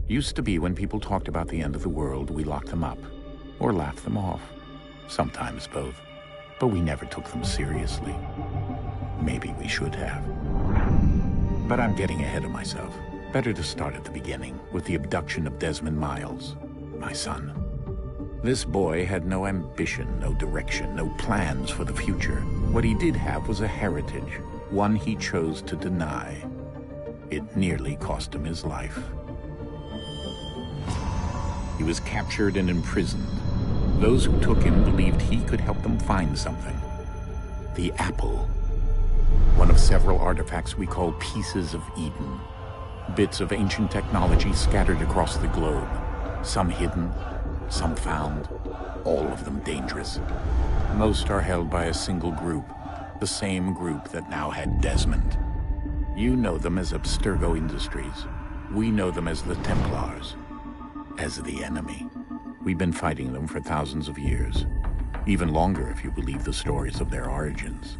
Used to be when people talked about the end of the world, we locked them up, or laughed them off. Sometimes both. But we never took them seriously. Maybe we should have. But I'm getting ahead of myself. Better to start at the beginning, with the abduction of Desmond Miles, my son. This boy had no ambition, no direction, no plans for the future. What he did have was a heritage, one he chose to deny. It nearly cost him his life. He was captured and imprisoned. Those who took him believed he could help them find something. The apple. One of several artifacts we call pieces of Eden. Bits of ancient technology scattered across the globe. Some hidden, some found, all of them dangerous. Most are held by a single group, the same group that now had Desmond. You know them as Abstergo Industries. We know them as the Templars. As the enemy. We've been fighting them for thousands of years. Even longer if you believe the stories of their origins.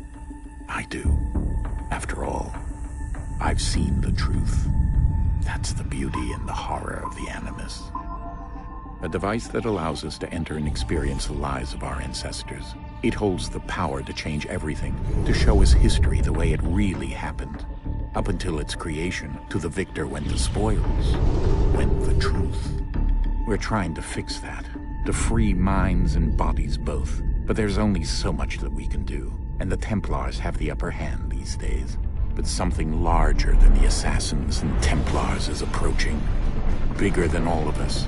I do. After all, I've seen the truth. That's the beauty and the horror of the Animus. A device that allows us to enter and experience the lives of our ancestors. It holds the power to change everything, to show us history the way it really happened. Up until its creation, to the victor went the spoils, went the truth. We're trying to fix that, to free minds and bodies both. But there's only so much that we can do, and the Templars have the upper hand these days. But something larger than the Assassins and Templars is approaching, bigger than all of us.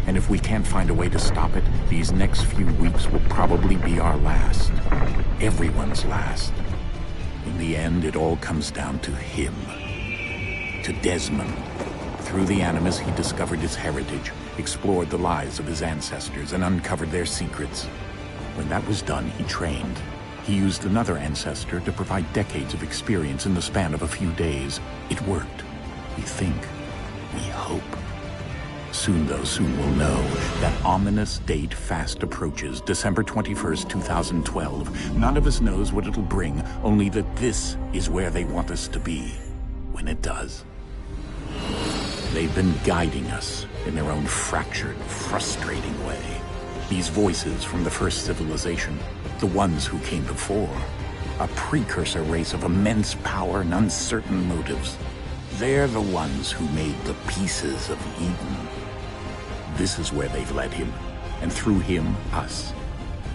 And if we can't find a way to stop it, these next few weeks will probably be our last. Everyone's last. In the end, it all comes down to him. To Desmond. Through the Animus, he discovered his heritage, explored the lives of his ancestors, and uncovered their secrets. When that was done, he trained. He used another ancestor to provide decades of experience in the span of a few days. It worked. We think. We hope. Soon we'll know. That ominous date fast approaches, December 21st, 2012. None of us knows what it'll bring, only that this is where they want us to be. When it does. They've been guiding us in their own fractured, frustrating way. These voices from the first civilization, the ones who came before, a precursor race of immense power and uncertain motives. They're the ones who made the pieces of Eden. This is where they've led him, and through him, us.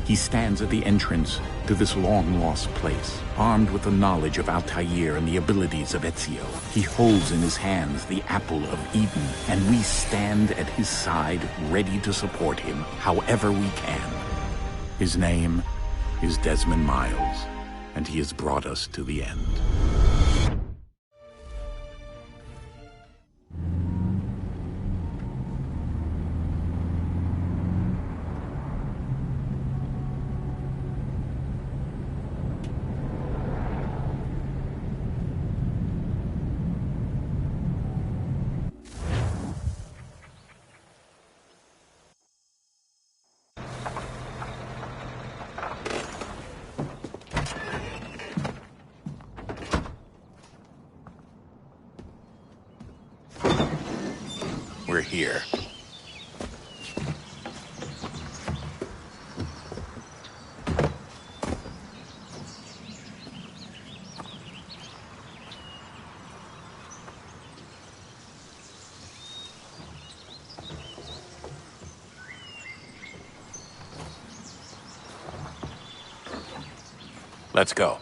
He stands at the entrance to this long-lost place, armed with the knowledge of Altair and the abilities of Ezio. He holds in his hands the apple of Eden, and we stand at his side, ready to support him however we can. His name is Desmond Miles, and he has brought us to the end. We're here. Let's go.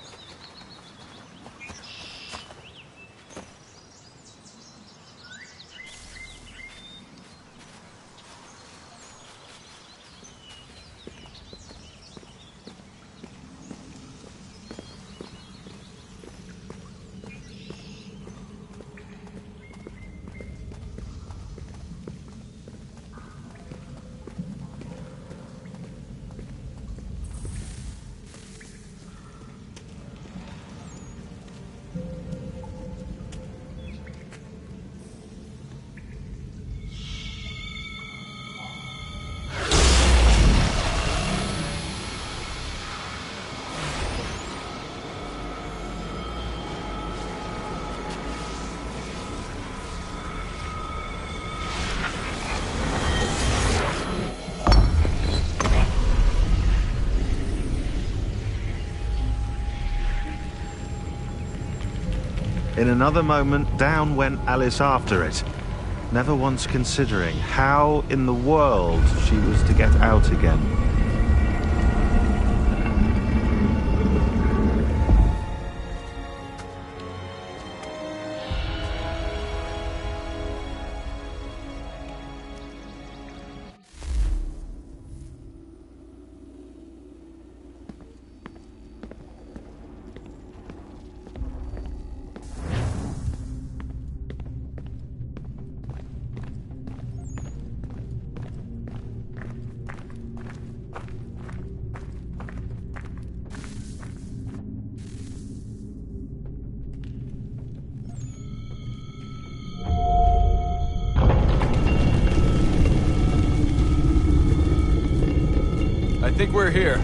In another moment, down went Alice after it, never once considering how in the world she was to get out again. I think we're here.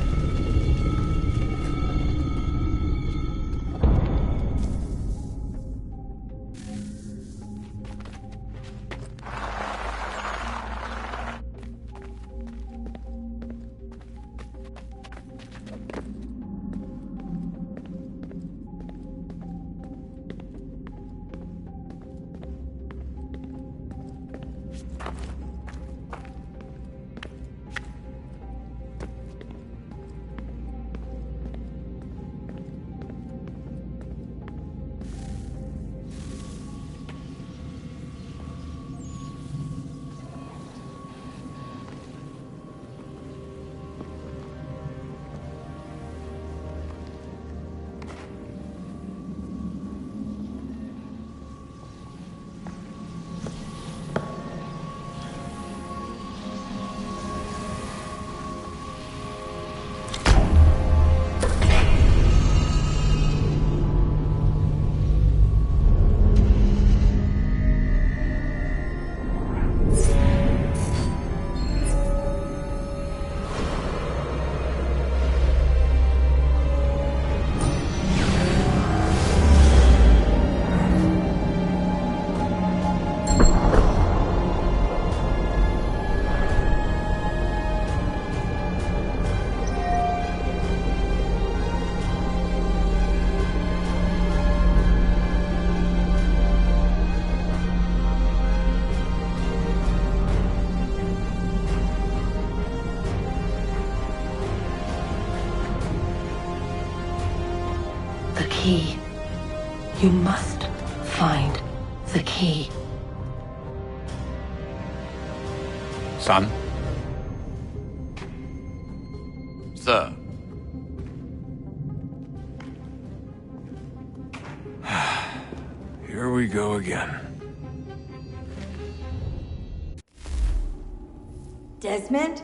The key. You must find the key. Son? Sir. Here we go again. Desmond?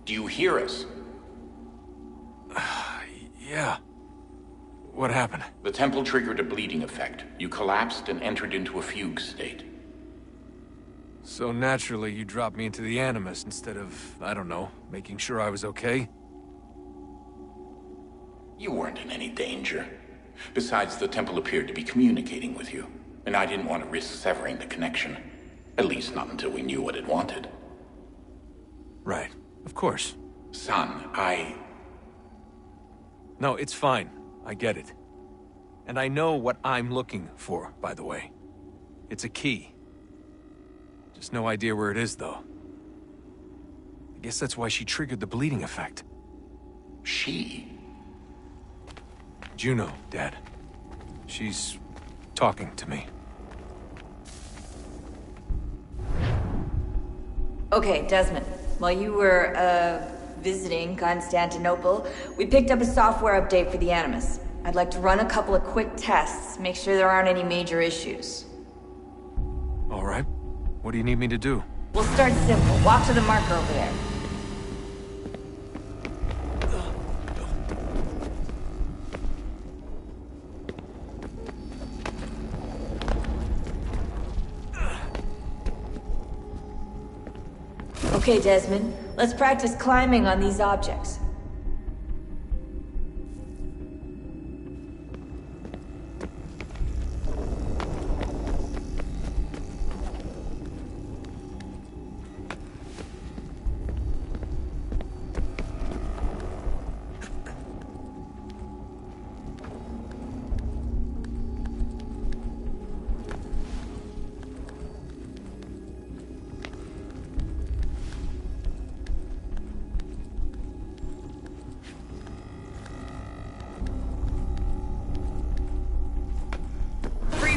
Do you hear us? Yeah. What happened? The temple triggered a bleeding effect. You collapsed and entered into a fugue state. So naturally, you dropped me into the Animus instead of, I don't know, making sure I was okay? You weren't in any danger. Besides, the temple appeared to be communicating with you, and I didn't want to risk severing the connection. At least not until we knew what it wanted. Right. Of course. Son, No, it's fine. I get it. And I know what I'm looking for, by the way. It's a key. Just no idea where it is, though. I guess that's why she triggered the bleeding effect. She? Juno, Dad. She's talking to me. Okay, Desmond. While you were, visiting Constantinople, we picked up a software update for the Animus. I'd like to run a couple of quick tests, make sure there aren't any major issues. All right. What do you need me to do? We'll start simple. Walk to the marker over there. Okay, Desmond. Let's practice climbing on these objects.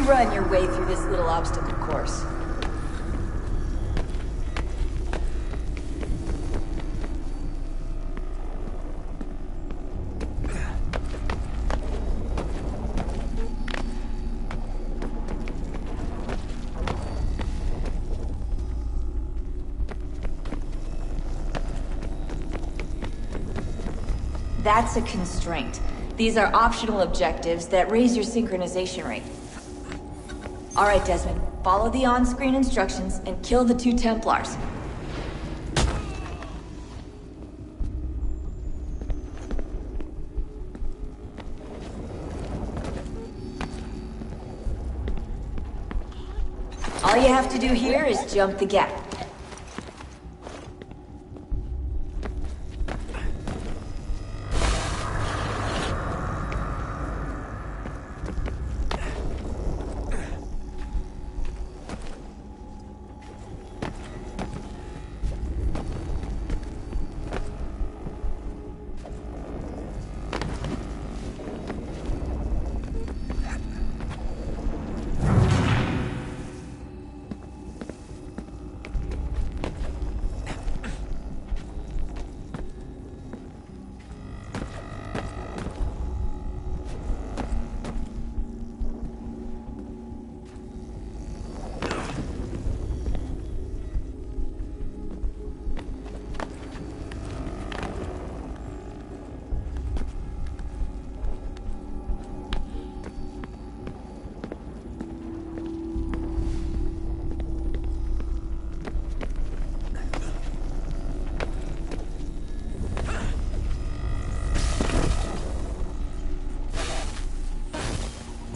run your way through this little obstacle course. That's a constraint. These are optional objectives that raise your synchronization rate. All right, Desmond. Follow the on-screen instructions and kill the 2 Templars. All you have to do here is jump the gap.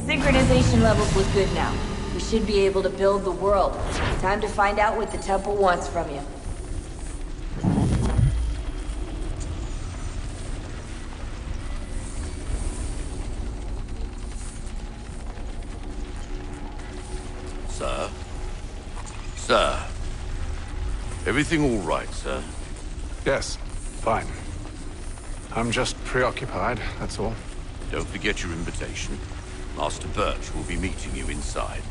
Synchronization levels look good now. We should be able to build the world. Time to find out what the temple wants from you. Sir? Sir? Everything all right, sir? Yes, fine. I'm just preoccupied, that's all. Don't forget your invitation. Master Birch will be meeting you inside.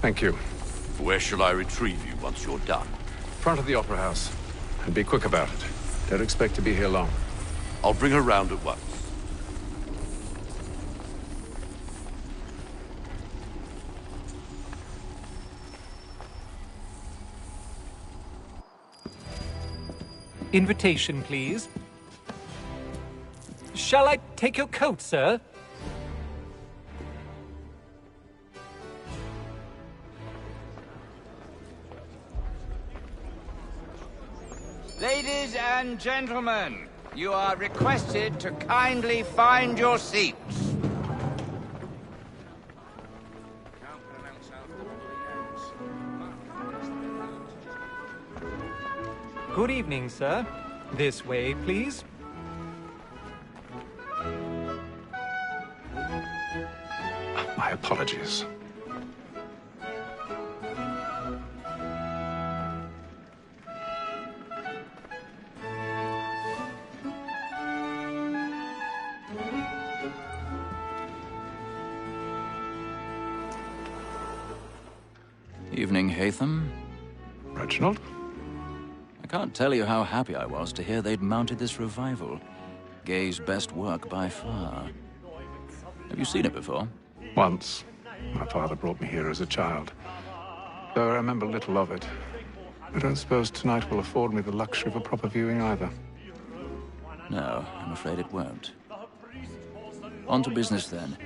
Thank you. Where shall I retrieve you once you're done? Front of the Opera House. And be quick about it. Don't expect to be here long. I'll bring her round at once. Invitation, please. Shall I take your coat, sir? Ladies and gentlemen, you are requested to kindly find your seats. Good evening, sir. This way, please. My apologies. Evening, Hatham. Reginald? I can't tell you how happy I was to hear they'd mounted this revival. Gay's best work by far. Have you seen it before? Once. My father brought me here as a child. Though I remember little of it. I don't suppose tonight will afford me the luxury of a proper viewing either. No, I'm afraid it won't. On to business then.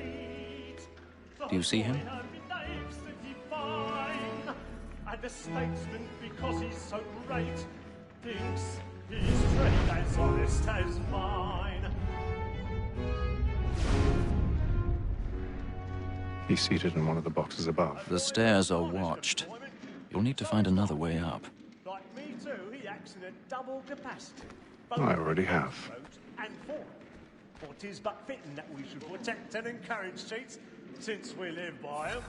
Do you see him? The statesman, because he's so great, thinks his trade as honest as mine. He's seated in one of the boxes above. The stairs are watched. You'll need to find another way up. Like me too, he acts in a double capacity. I already have. And for for 'tis but fitting that we should protect and encourage cheats, since we live by 'em.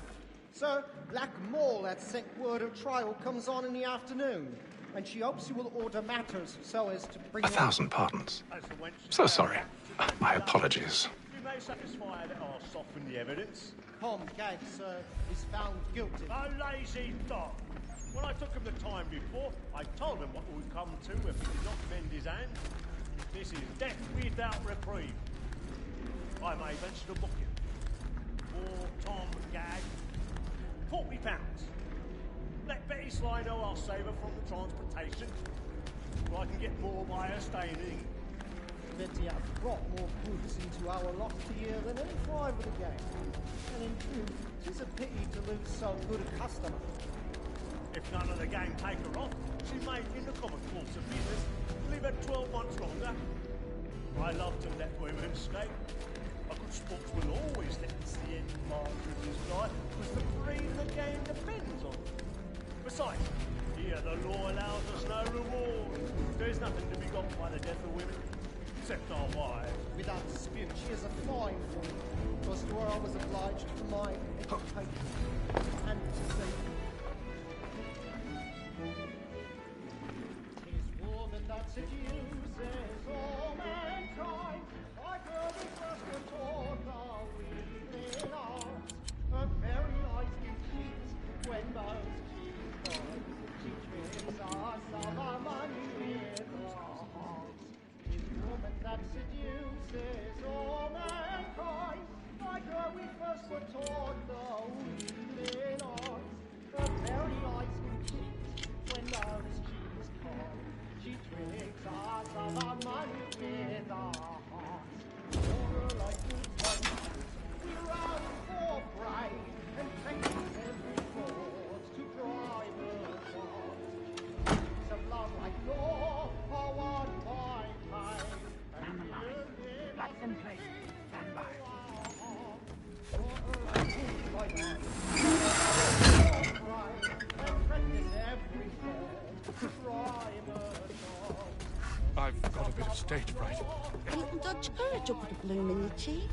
Sir, Black Mall had sent word of trial comes on in the afternoon, and she hopes you will order matters so as to bring... 1,000 pardons. So sorry. My apologies. You may satisfy that I'll soften the evidence. Tom Gag, sir, is found guilty. A lazy dog. When I took him the time before, I told him what would come to if he did not bend his hand. This is death without reprieve. I may venture to book him. For Tom Gag, £40. Let Betty Sly know I'll save her from the transportation, so I can get more by her staying in. Betty has brought more goods into our loft here than any five of the gang. And in truth, 'tis a pity to lose so good a customer. If none of the gang take her off, she may, in the common course of business, leave her 12 months longer. I love to let women skate. A good sportsman always lets the end margin of his life, because the breed of the game depends on it. Besides, here the law allows us no reward. There's nothing to be got by the death of women, except our wives. Without dispute, she is a fine woman, because to her I was obliged for my education and to see. Tis woman that seduces all mankind, like her we first were taught the weaving art. Her very eyes give cheats when those cheats cries. She tricks us of our money with her hearts. Tis woman that seduces all mankind, like her we first were taught the weaving art. Her very eyes give cheats when those cheats cry. She tricks us of our money with our hearts. For her like good wenches, we run for prey, and practice every force to drive her apart. She's of love like law, for one by time. Stand alive. Let them play. Stand by. For her like good wenches, and practice every force to drive her apart. I've got a bit of stage fright. A little Dutch courage will put a bloom in your cheek.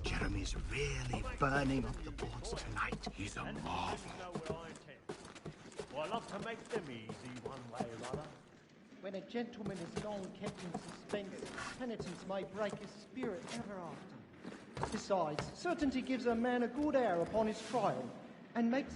Jeremy's really burning up the boards tonight. He's a marvel. Well, I love to make them easy one way or other. When a gentleman is long kept in suspense, penitence may break his spirit ever after. Besides, certainty gives a man a good air upon his trial, and makes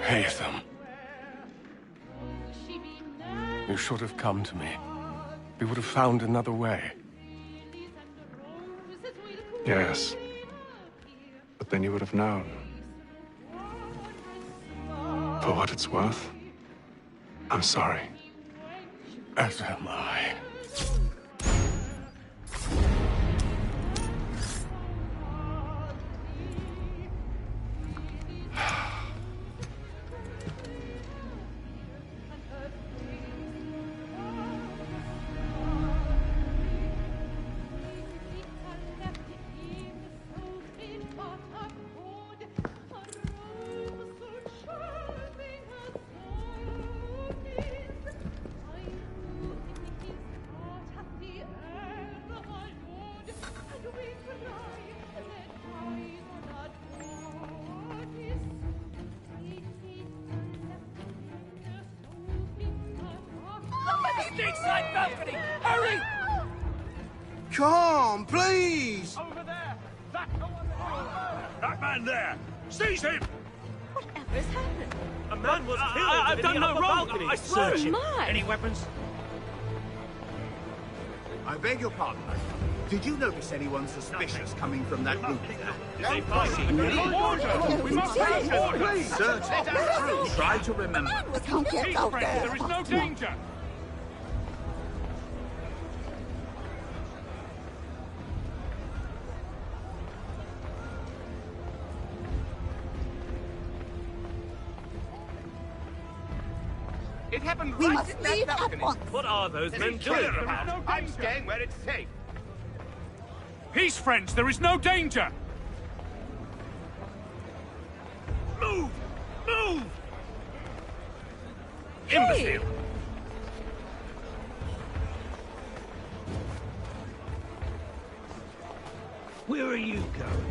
Haytham. You should have come to me. We would have found another way. Yes. But then you would have known. For what it's worth, I'm sorry. As am I. Balcony! Hurry! Come, please! Over there! That man there! Seize him! Whatever's happened? A man was killed. I've done no wrong. I swear. Search him. My. Any weapons? I beg your pardon. Did you notice anyone suspicious coming from that room? Did they fight him? We must have him! Please! Search it through. Try to remember. Can't get out there. There is no danger! It happened We right must in that leave balcony. at once. What are those men doing? I'm staying where it's safe. Peace, friends! There is no danger! Move! Move! Imbecile! Where are you going?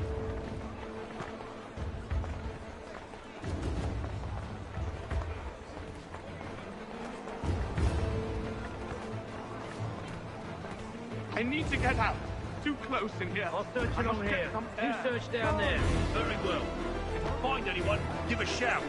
I need to get out. Too close in here. I'll search along here. You search down there. Very well. If you find anyone, give a shout.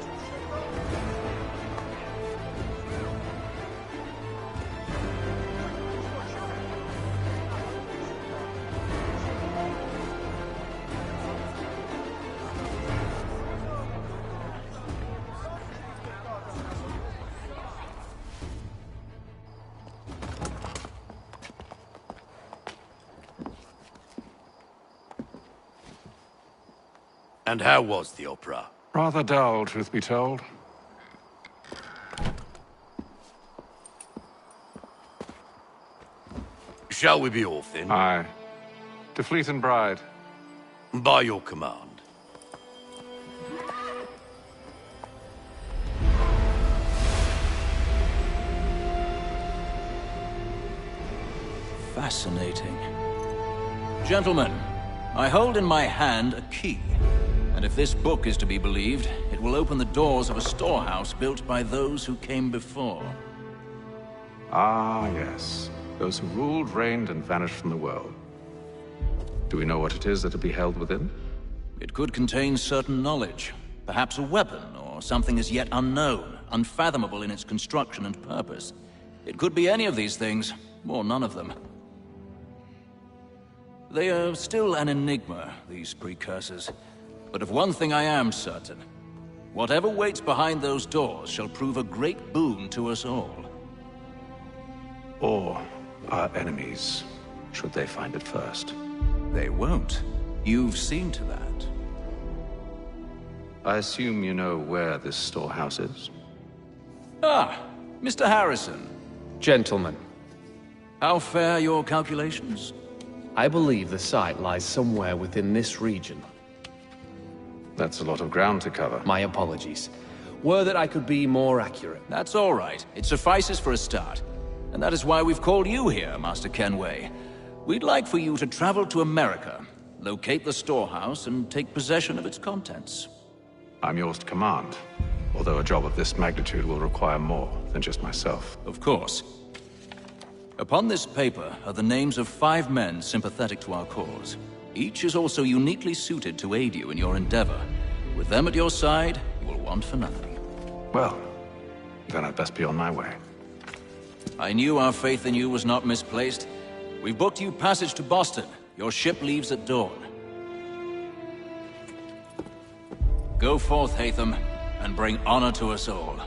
And how was the opera? Rather dull, truth be told. Shall we be off then? Aye. To Fleet and Bride. By your command. Fascinating. Gentlemen, I hold in my hand a key. And if this book is to be believed, it will open the doors of a storehouse built by those who came before. Ah, yes. Those who ruled, reigned, and vanished from the world. Do we know what it is that will be held within? It could contain certain knowledge. Perhaps a weapon, or something as yet unknown, unfathomable in its construction and purpose. It could be any of these things, or none of them. They are still an enigma, these precursors. But of one thing I am certain. Whatever waits behind those doors shall prove a great boon to us all. Or our enemies, should they find it first. They won't. You've seen to that. I assume you know where this storehouse is? Ah, Mr. Harrison. Gentlemen. How fare your calculations? I believe the site lies somewhere within this region. That's a lot of ground to cover. My apologies. Were that I could be more accurate. That's all right. It suffices for a start. And that is why we've called you here, Master Kenway. We'd like for you to travel to America, locate the storehouse, and take possession of its contents. I'm yours to command, although a job of this magnitude will require more than just myself. Of course. Upon this paper are the names of 5 men sympathetic to our cause. Each is also uniquely suited to aid you in your endeavor. With them at your side, you will want for nothing. Well, then I'd best be on my way. I knew our faith in you was not misplaced. We've booked you passage to Boston. Your ship leaves at dawn. Go forth, Hatham, and bring honor to us all.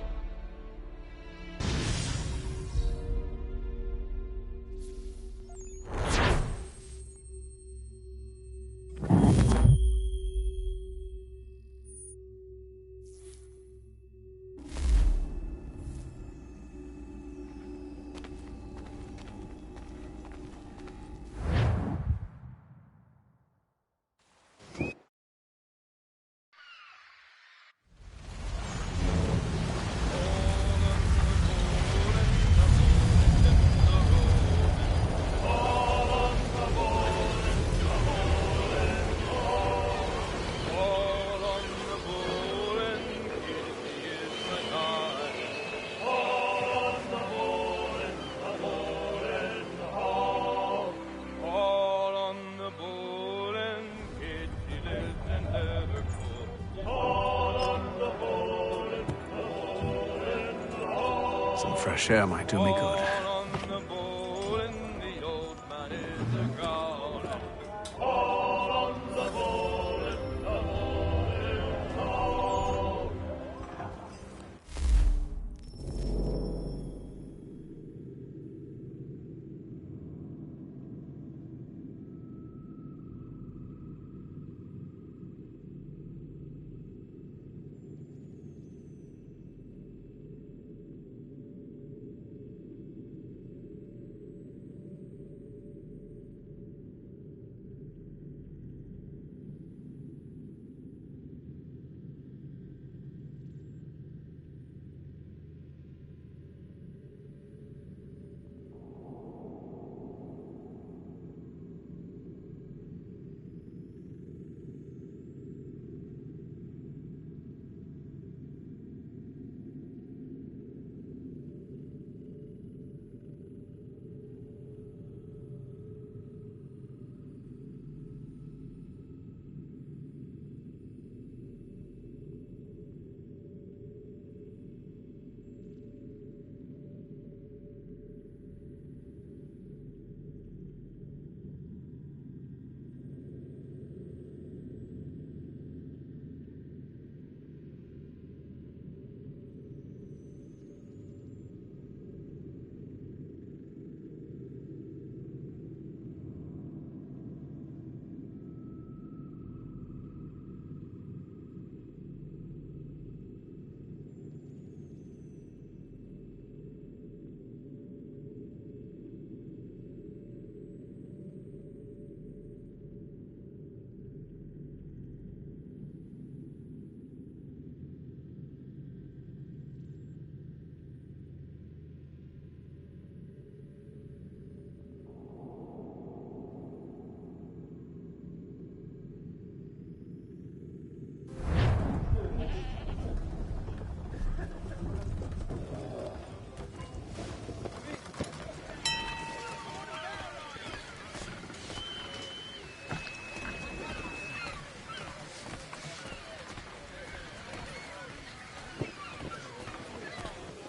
Some fresh air might do me good.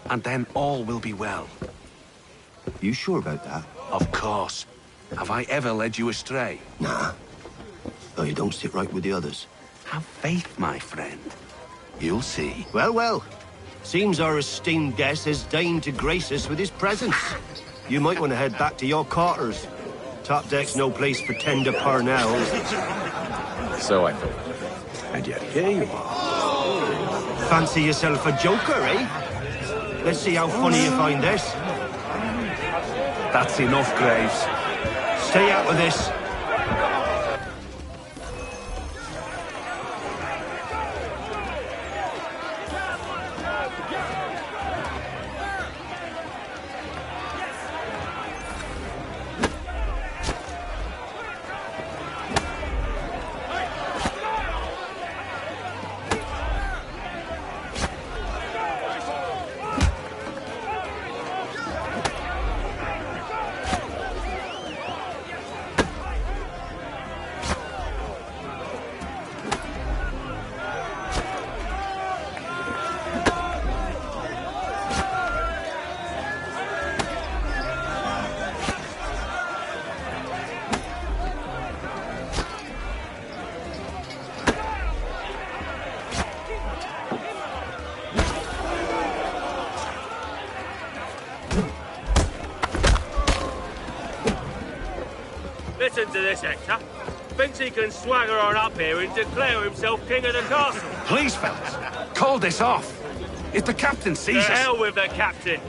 and then all will be well. You sure about that? Of course. Have I ever led you astray? Nah. Oh, you don't sit right with the others. Have faith, my friend. You'll see. Well, well. Seems our esteemed guest has deigned to grace us with his presence. You might want to head back to your quarters. Top deck's no place for tender parnells. So I thought. And yet here you are. Fancy yourself a joker, eh? Let's see how funny you find this. That's enough, Graves. Stay out of this. Listen to this, Hector. Thinks he can swagger on up here and declare himself king of the castle. Please, fellas, call this off. If the captain sees us... To hell with the captain.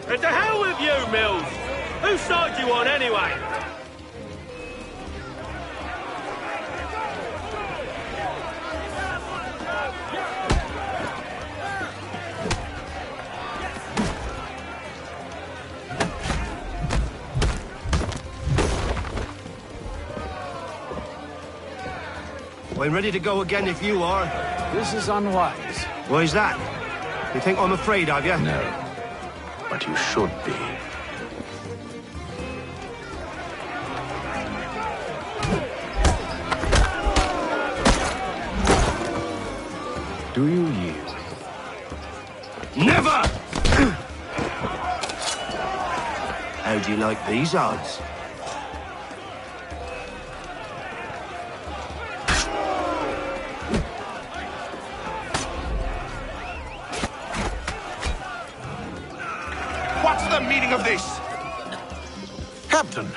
And to hell with you, Mills. Whose side you on, anyway? I'm ready to go again if you are. This is unwise. Why's that? You think I'm afraid of you? No. But you should be. Do you yield? Never! How do you like these odds? What's the meaning of this? Captain!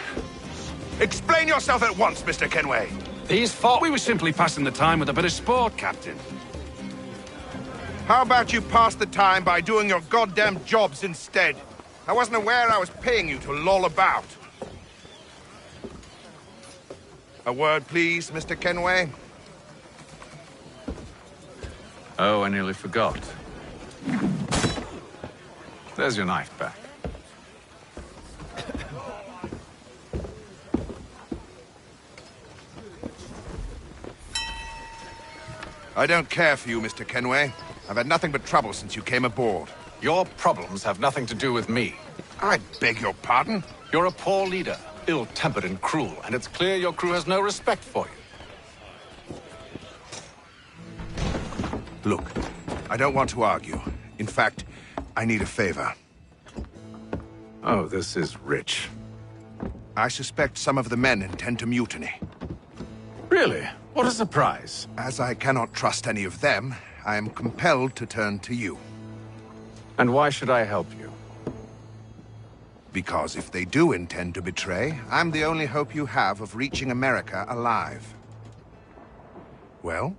Explain yourself at once, Mr. Kenway. These four... We were simply passing the time with a bit of sport, Captain. How about you pass the time by doing your goddamn jobs instead? I wasn't aware I was paying you to loll about. A word, please, Mr. Kenway. Oh, I nearly forgot. There's your knife back. I don't care for you, Mr. Kenway. I've had nothing but trouble since you came aboard. Your problems have nothing to do with me. I beg your pardon? You're a poor leader, ill-tempered and cruel, and it's clear your crew has no respect for you. Look, I don't want to argue. In fact, I need a favor. Oh, this is rich. I suspect some of the men intend to mutiny. Really? What a surprise. As I cannot trust any of them, I am compelled to turn to you. And why should I help you? Because if they do intend to betray, I'm the only hope you have of reaching America alive. Well,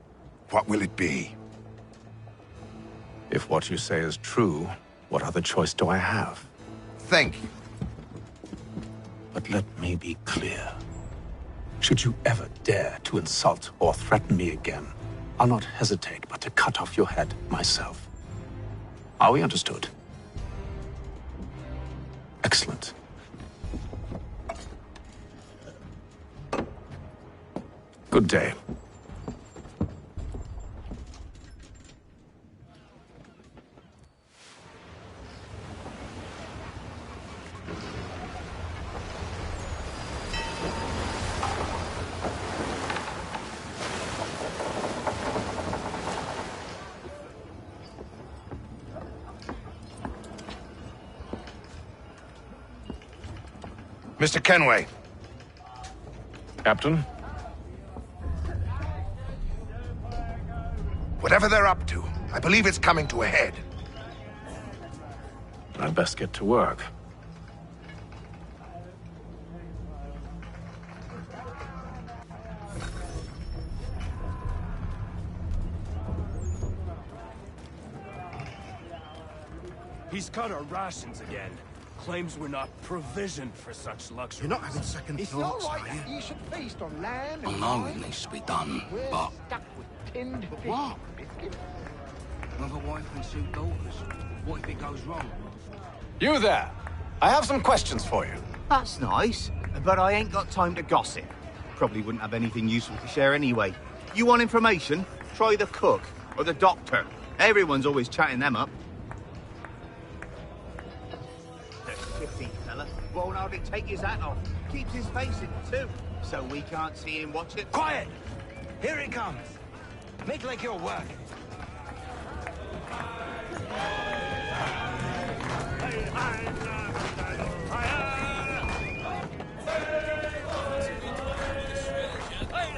what will it be? If what you say is true, what other choice do I have? Thank you. But let me be clear. Should you ever dare to insult or threaten me again, I'll not hesitate but to cut off your head myself. Are we understood? Excellent. Good day. Mr. Kenway. Captain? Whatever they're up to, I believe it's coming to a head. I'd best get to work. He's cut our rations again. Claims we're not provisioned for such luxury. You're not having second It's thoughts, not right are you? that you should feast on lamb I and know wine. it needs to be done, We're but stuck with tinned fish what? and biscuits. with a wife and 2 daughters, what if it goes wrong? You there! I have some questions for you. That's nice, but I ain't got time to gossip. Probably wouldn't have anything useful to share anyway. You want information? Try the cook or the doctor. Everyone's always chatting them up. The shifty fella won't hardly take his hat off. Keeps his face in too, so we can't see him watch it. Quiet! Here it comes. Make like you're working.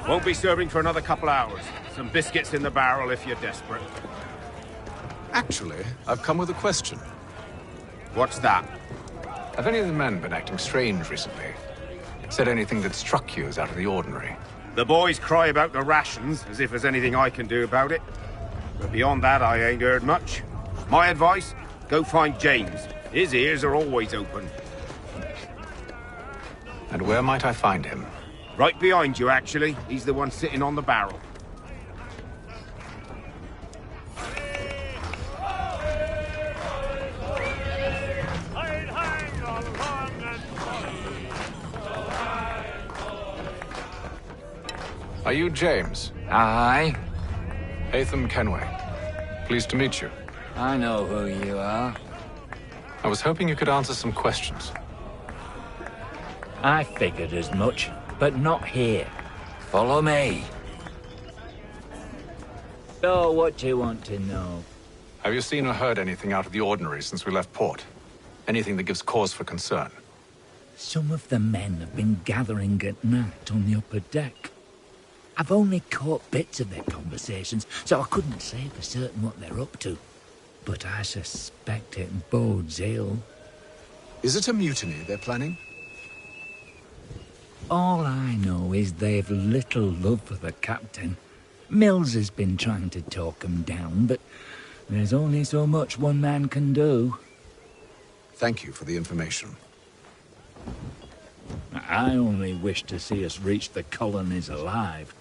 Won't be serving for another couple hours. Some biscuits in the barrel if you're desperate. Actually, I've come with a question. What's that? Have any of the men been acting strange recently? Said anything that struck you as out of the ordinary? The boys cry about the rations, as if there's anything I can do about it. But beyond that, I ain't heard much. My advice, go find James. His ears are always open. And where might I find him? Right behind you, actually. He's the one sitting on the barrel. Are you James? Aye. Hatham Kenway. Pleased to meet you. I know who you are. I was hoping you could answer some questions. I figured as much, but not here. Follow me. So, what do you want to know? Have you seen or heard anything out of the ordinary since we left port? Anything that gives cause for concern? Some of the men have been gathering at night on the upper deck. I've only caught bits of their conversations, so I couldn't say for certain what they're up to. But I suspect it bodes ill. Is it a mutiny they're planning? All I know is they've little love for the captain. Mills has been trying to talk 'em down, but there's only so much one man can do. Thank you for the information. I only wish to see us reach the colonies alive.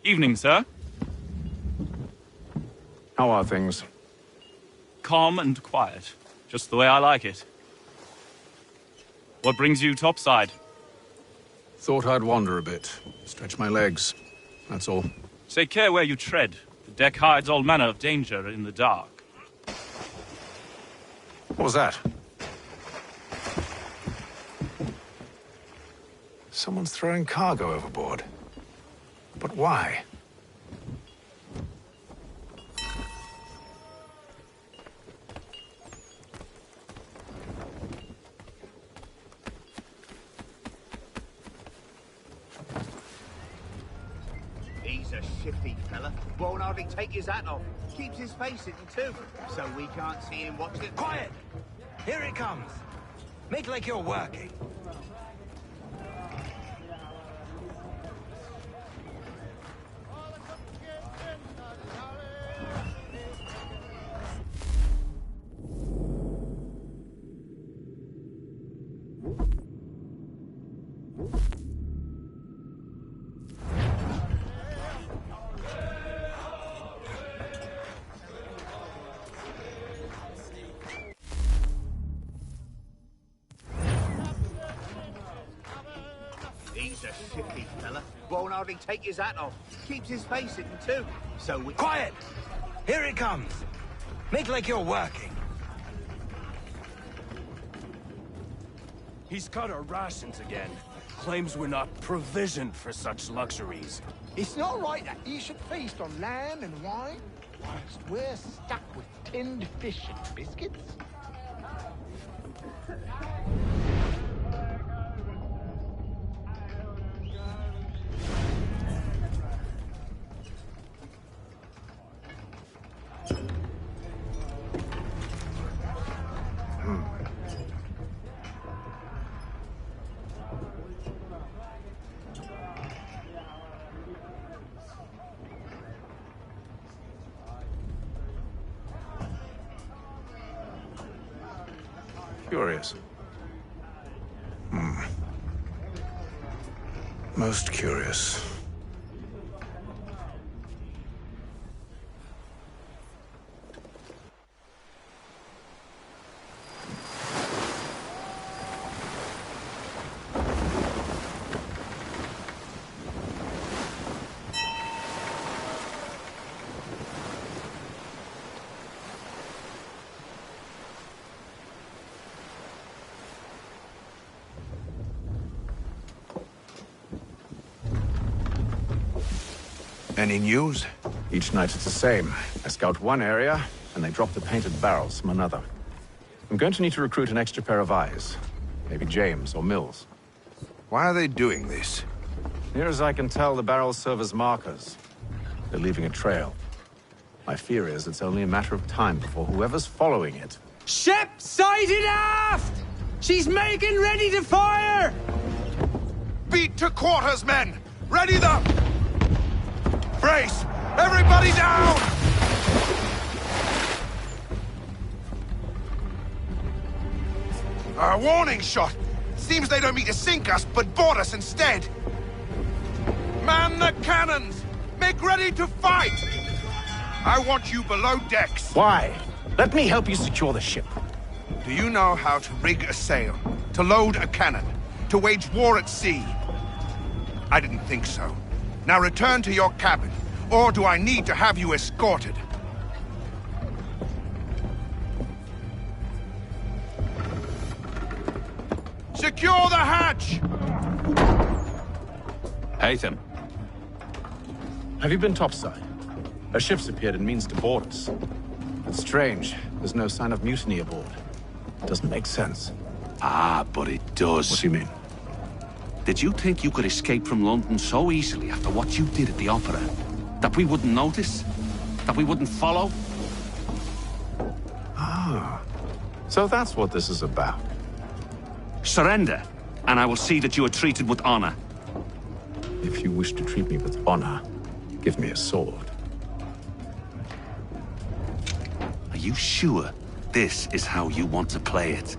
Evening, sir. How are things? Calm and quiet. Just the way I like it. What brings you topside? Thought I'd wander a bit. Stretch my legs. That's all. Take care where you tread. The deck hides all manner of danger in the dark. What was that? Someone's throwing cargo overboard. But why? He's a shifty fella. Won't hardly take his hat off. Keeps his face in too, so we can't see him watch it. Quiet! Here it comes. Make like you're working. won't hardly take his hat off. Keeps his face hidden too. So we... Quiet! Here it comes. Make like you're working. He's cut our rations again. Claims we're not provisioned for such luxuries. It's not right that he should feast on lamb and wine, whilst we're stuck with tinned fish and biscuits. Curious. Most curious. Any news? Each night it's the same. I scout one area, and they drop the painted barrels from another. I'm going to need to recruit an extra pair of eyes. Maybe James or Mills. Why are they doing this? Near as I can tell, the barrels serve as markers. They're leaving a trail. My fear is it's only a matter of time before whoever's following it... Ship sighted aft! She's making ready to fire! Beat to quarters, men! Ready them! Brace! Everybody down! A warning shot! Seems they don't mean to sink us, but board us instead! Man the cannons! Make ready to fight! I want you below decks. Why? Let me help you secure the ship. Do you know how to rig a sail? To load a cannon? To wage war at sea? I didn't think so. Now return to your cabin, or do I need to have you escorted? Secure the hatch! Haytham. Have you been topside? A ship's appeared and means to board us. It's strange. There's no sign of mutiny aboard. It doesn't make sense. Ah, but it does. What do you mean? Did you think you could escape from London so easily after what you did at the opera? That we wouldn't notice? That we wouldn't follow? Ah. So that's what this is about. Surrender, and I will see that you are treated with honor. If you wish to treat me with honor, give me a sword. Are you sure this is how you want to play it?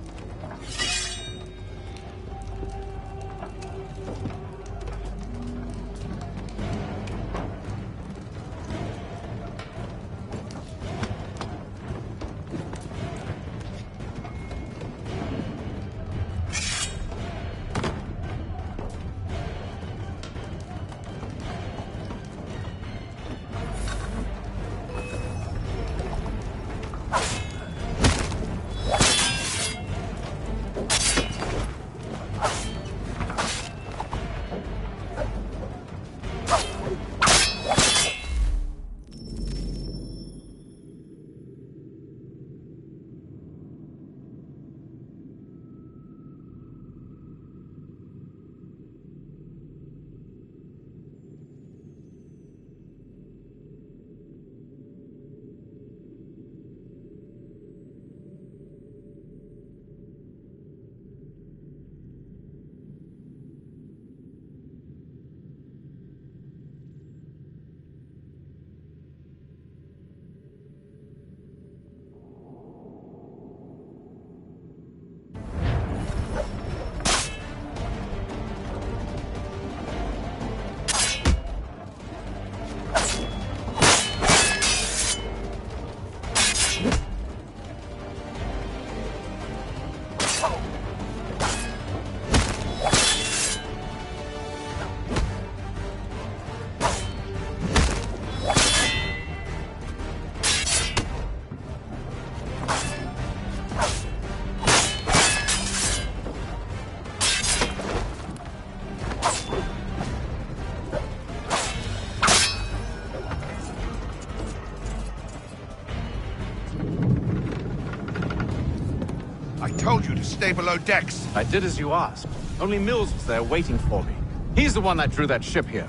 I told you to stay below decks. I did as you asked. Only Mills was there waiting for me. He's the one that drew that ship here.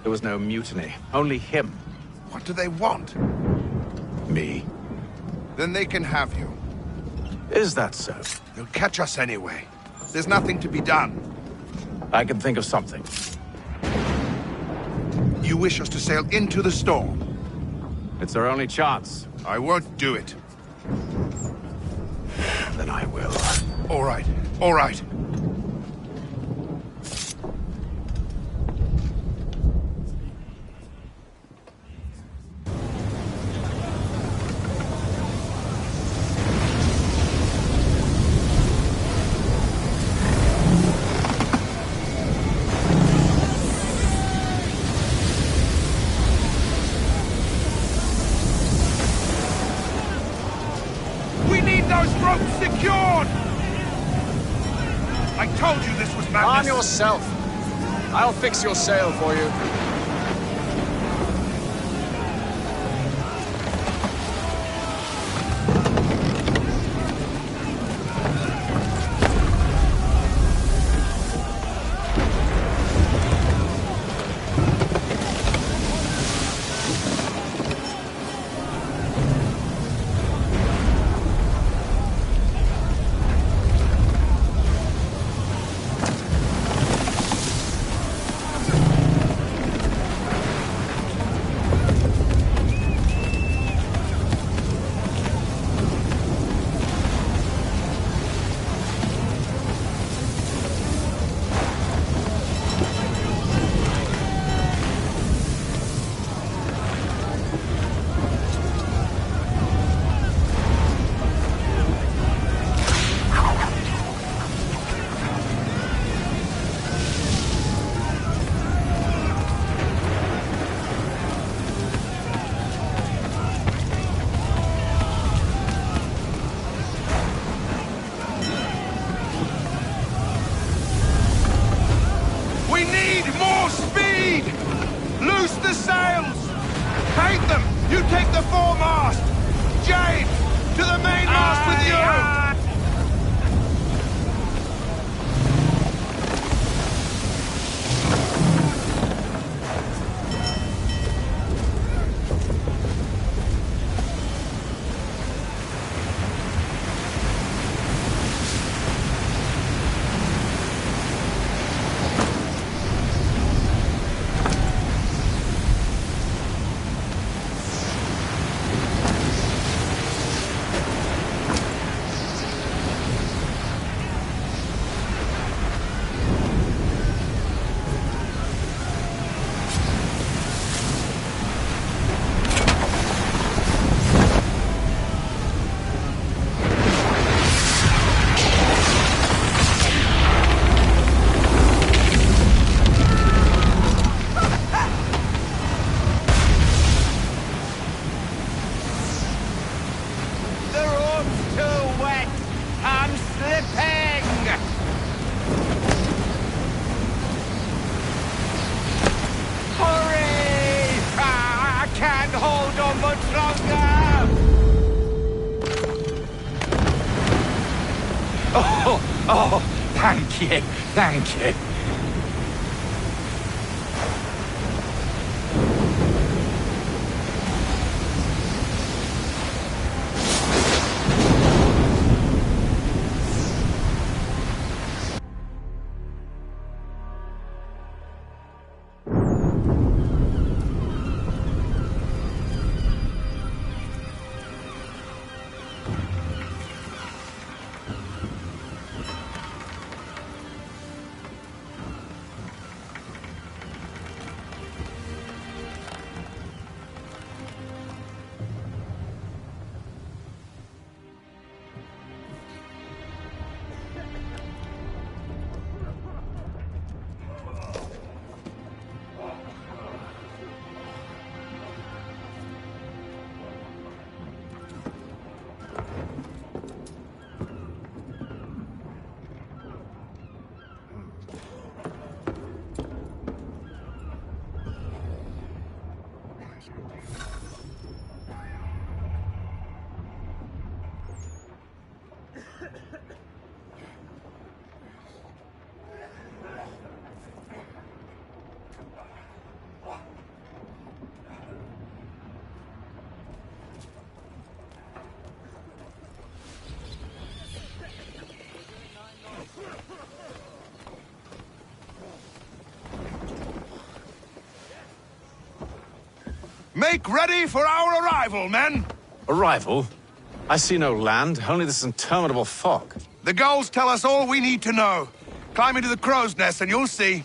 There was no mutiny, only him. What do they want? Me. Then they can have you. Is that so? They'll catch us anyway. There's nothing to be done. I can think of something. You wish us to sail into the storm? It's our only chance. I won't do it. Then I will. All right, all right. Arm yourself. I'll fix your sail for you. Oh, thank you, thank you. Make ready for our arrival, men! Arrival? I see no land, only this interminable fog. The gulls tell us all we need to know. Climb into the crow's nest and you'll see.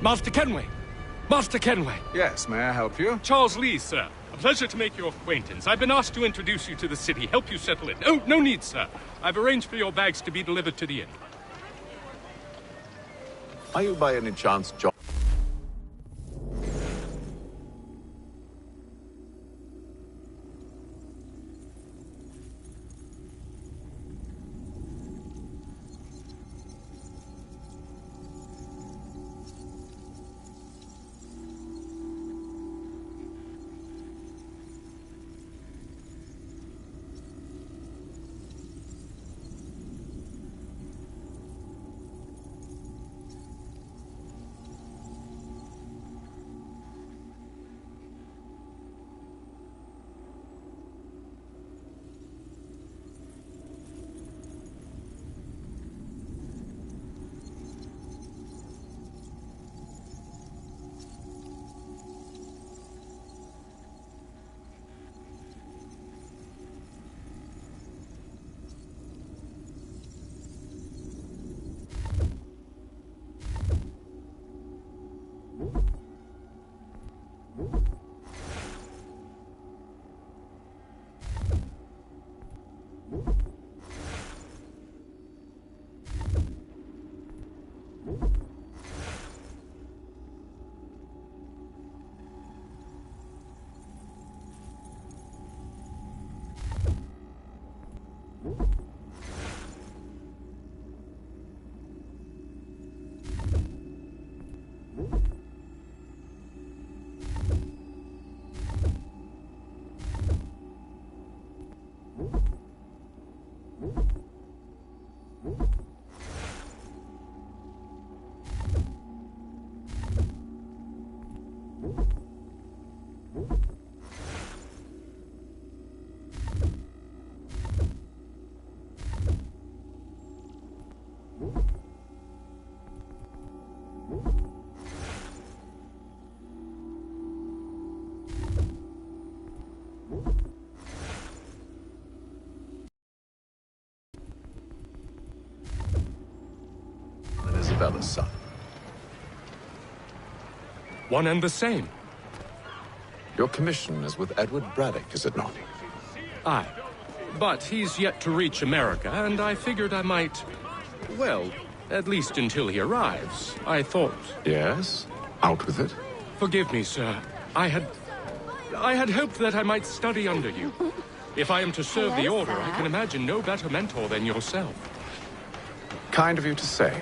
Master Kenway! Master Kenway! Yes, may I help you? Charles Lee, sir. A pleasure to make your acquaintance. I've been asked to introduce you to the city, help you settle in. Oh, no need, sir. I've arranged for your bags to be delivered to the inn. Are you by any chance John? Isabella's son. One and the same. Your commission is with Edward Braddock, is it not? Aye. But he's yet to reach America, and I figured I might Well, at least until he arrives, I thought... Yes? Out with it. Forgive me, sir. I had hoped that I might study under you. If I am to serve the Order, I can imagine no better mentor than yourself. Kind of you to say,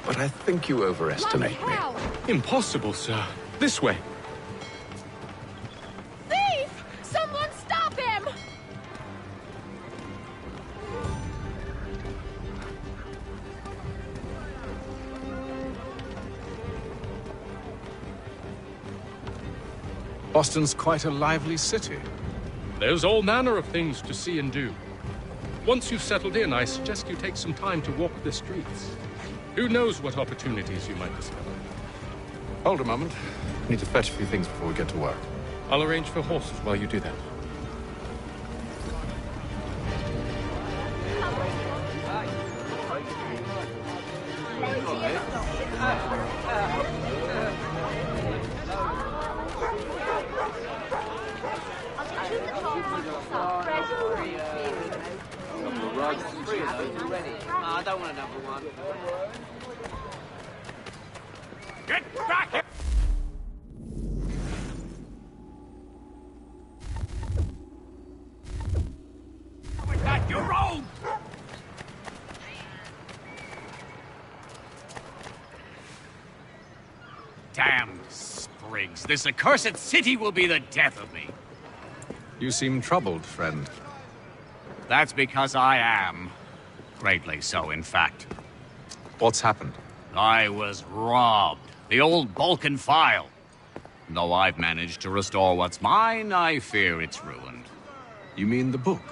but I think you overestimate me. Impossible, sir. This way. Thief! Someone stop him! Boston's quite a lively city. There's all manner of things to see and do. Once you've settled in, I suggest you take some time to walk the streets. Who knows what opportunities you might discover. Hold a moment. I need to fetch a few things before we get to work. I'll arrange for horses while you do that. I don't want another one. Get back here! With that, you rogue! Damned sprigs. This accursed city will be the death of me. You seem troubled, friend. That's because I am. Greatly so, in fact. What's happened? I was robbed. The old Balkan file. Though I've managed to restore what's mine, I fear it's ruined. You mean the book?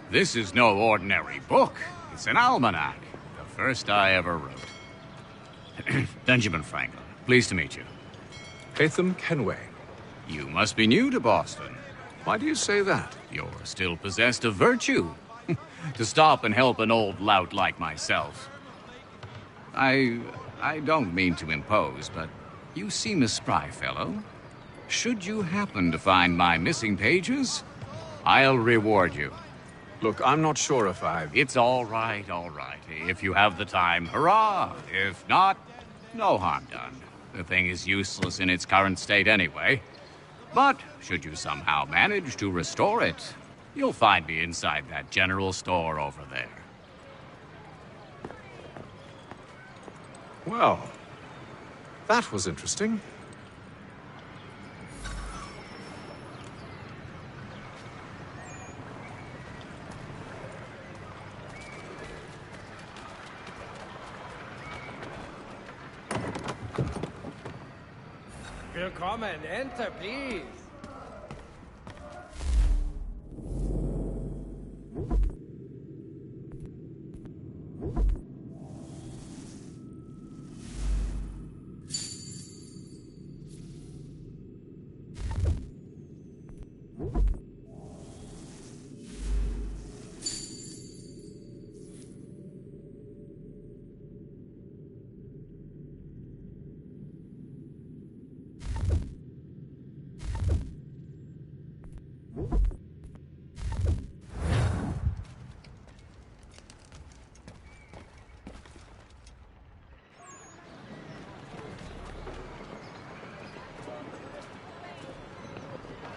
This is no ordinary book. It's an almanac. The first I ever wrote. Benjamin Franklin. Pleased to meet you. Hatham Kenway. You must be new to Boston. Why do you say that? You're still possessed of virtue. To stop and help an old lout like myself. I don't mean to impose, but you seem a spry fellow. Should you happen to find my missing pages, I'll reward you. Look, I'm not sure if I've... It's all right, all right. If you have the time, hurrah! If not, no harm done. The thing is useless in its current state anyway. But should you somehow manage to restore it, you'll find me inside that general store over there. Well, that was interesting. Willkommen, enter, please.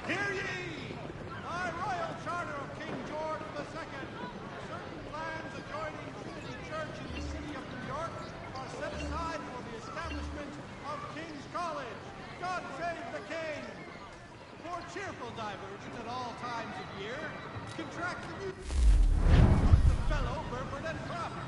Hear ye! By royal charter of King George II, certain lands adjoining Trinity Church in the city of New York are set aside for the establishment of King's College. God save the King! For cheerful diversion at all times of year, contract the music with the fellow Burford and Cropper.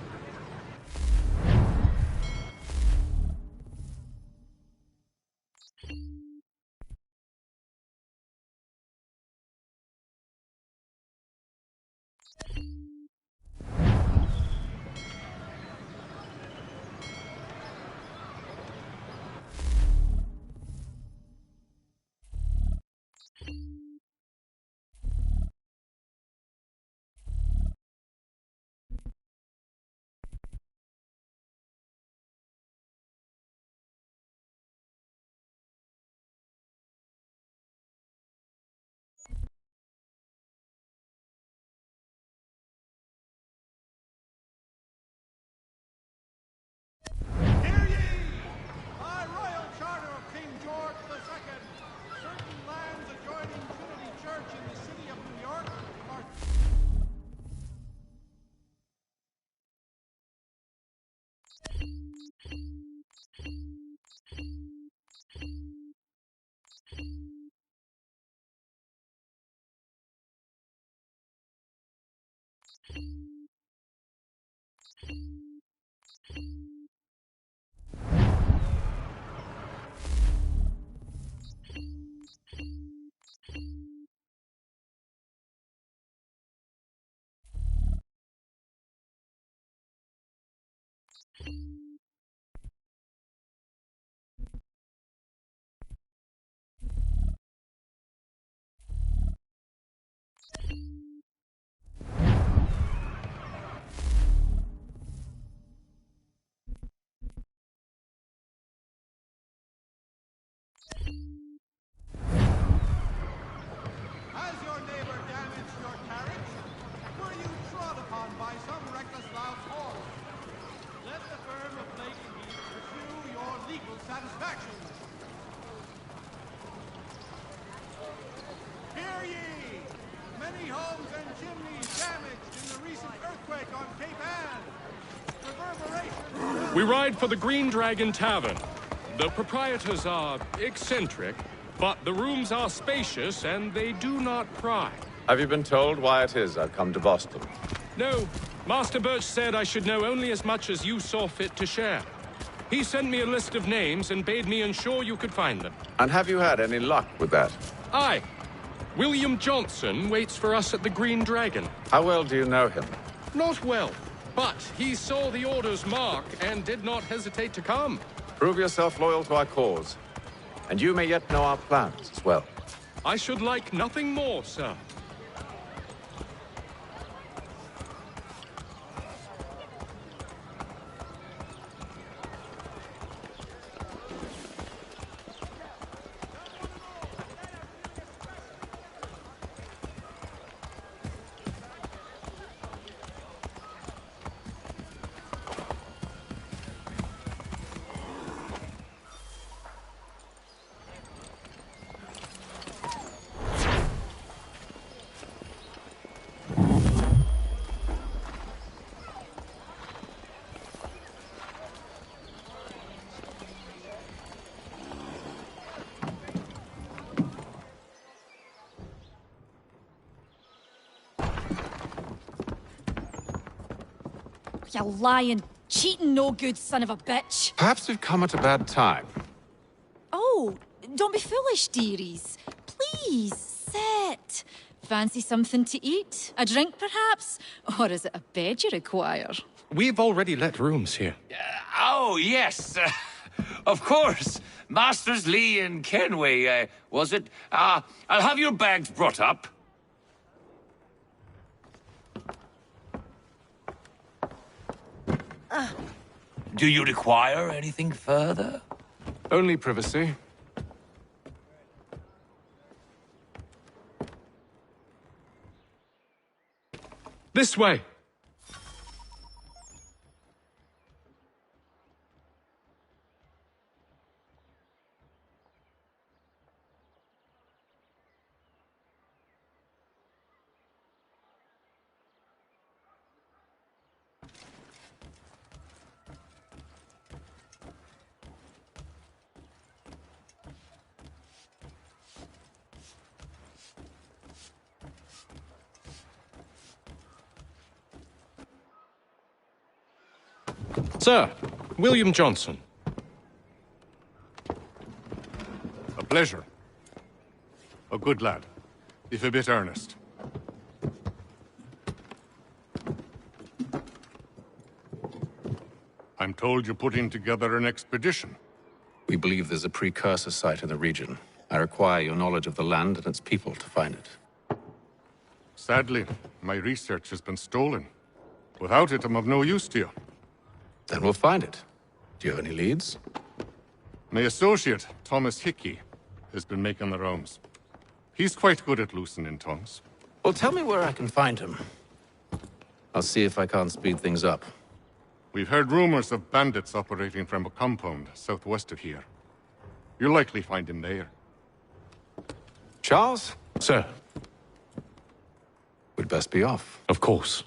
Has your neighbor damaged your carriage? Were you trod upon by some reckless lout's horse? Let the firm of Blake and Heath pursue your legal satisfaction. Hear ye! Many homes and chimneys damaged in the recent earthquake on Cape Ann. Reverberations... We ride for the Green Dragon Tavern. The proprietors are eccentric, but the rooms are spacious and they do not pry. Have you been told why it is I've come to Boston? No. Master Birch said I should know only as much as you saw fit to share. He sent me a list of names and bade me ensure you could find them. And have you had any luck with that? Aye. William Johnson waits for us at the Green Dragon. How well do you know him? Not well, but he saw the order's mark and did not hesitate to come. Prove yourself loyal to our cause, and you may yet know our plans as well. I should like nothing more, sir. You lying, cheating, no good son of a bitch. Perhaps we've come at a bad time. Oh, don't be foolish, dearies. Please, sit. Fancy something to eat? A drink, perhaps? Or is it a bed you require? We've already let rooms here. Oh, yes. Of course. Masters Lee and Kenway, was it? I'll have your bags brought up. Do you require anything further? Only privacy. This way. Sir, William Johnson. A pleasure. A good lad, if a bit earnest. I'm told you're putting together an expedition. We believe there's a precursor site in the region. I require your knowledge of the land and its people to find it. Sadly, my research has been stolen. Without it, I'm of no use to you. Then we'll find it. Do you have any leads? My associate, Thomas Hickey, has been making the rounds. He's quite good at loosening tongues. Well, tell me where I can find him. I'll see if I can't speed things up. We've heard rumors of bandits operating from a compound southwest of here. You'll likely find him there. Charles? Sir. We'd best be off. Of course.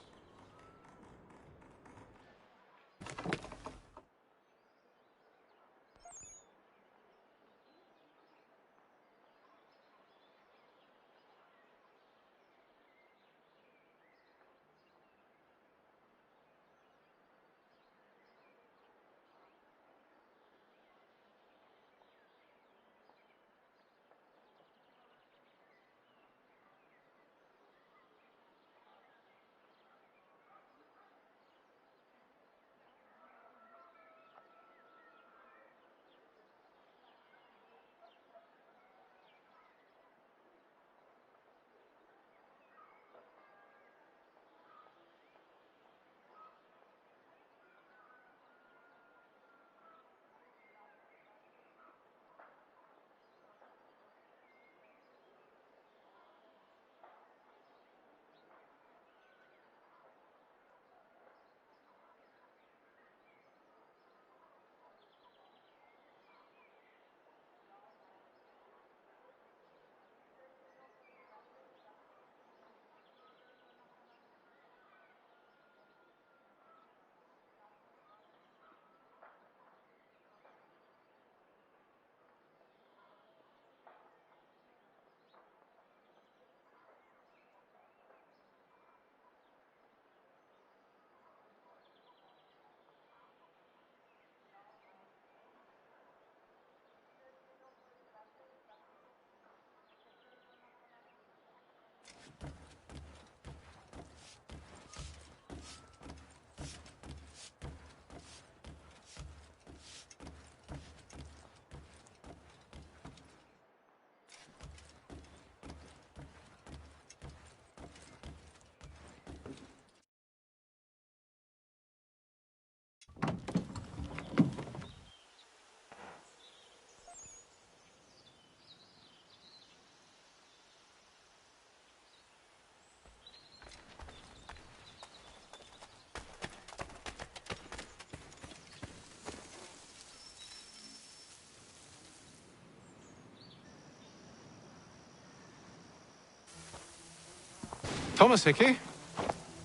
Thomas Hickey?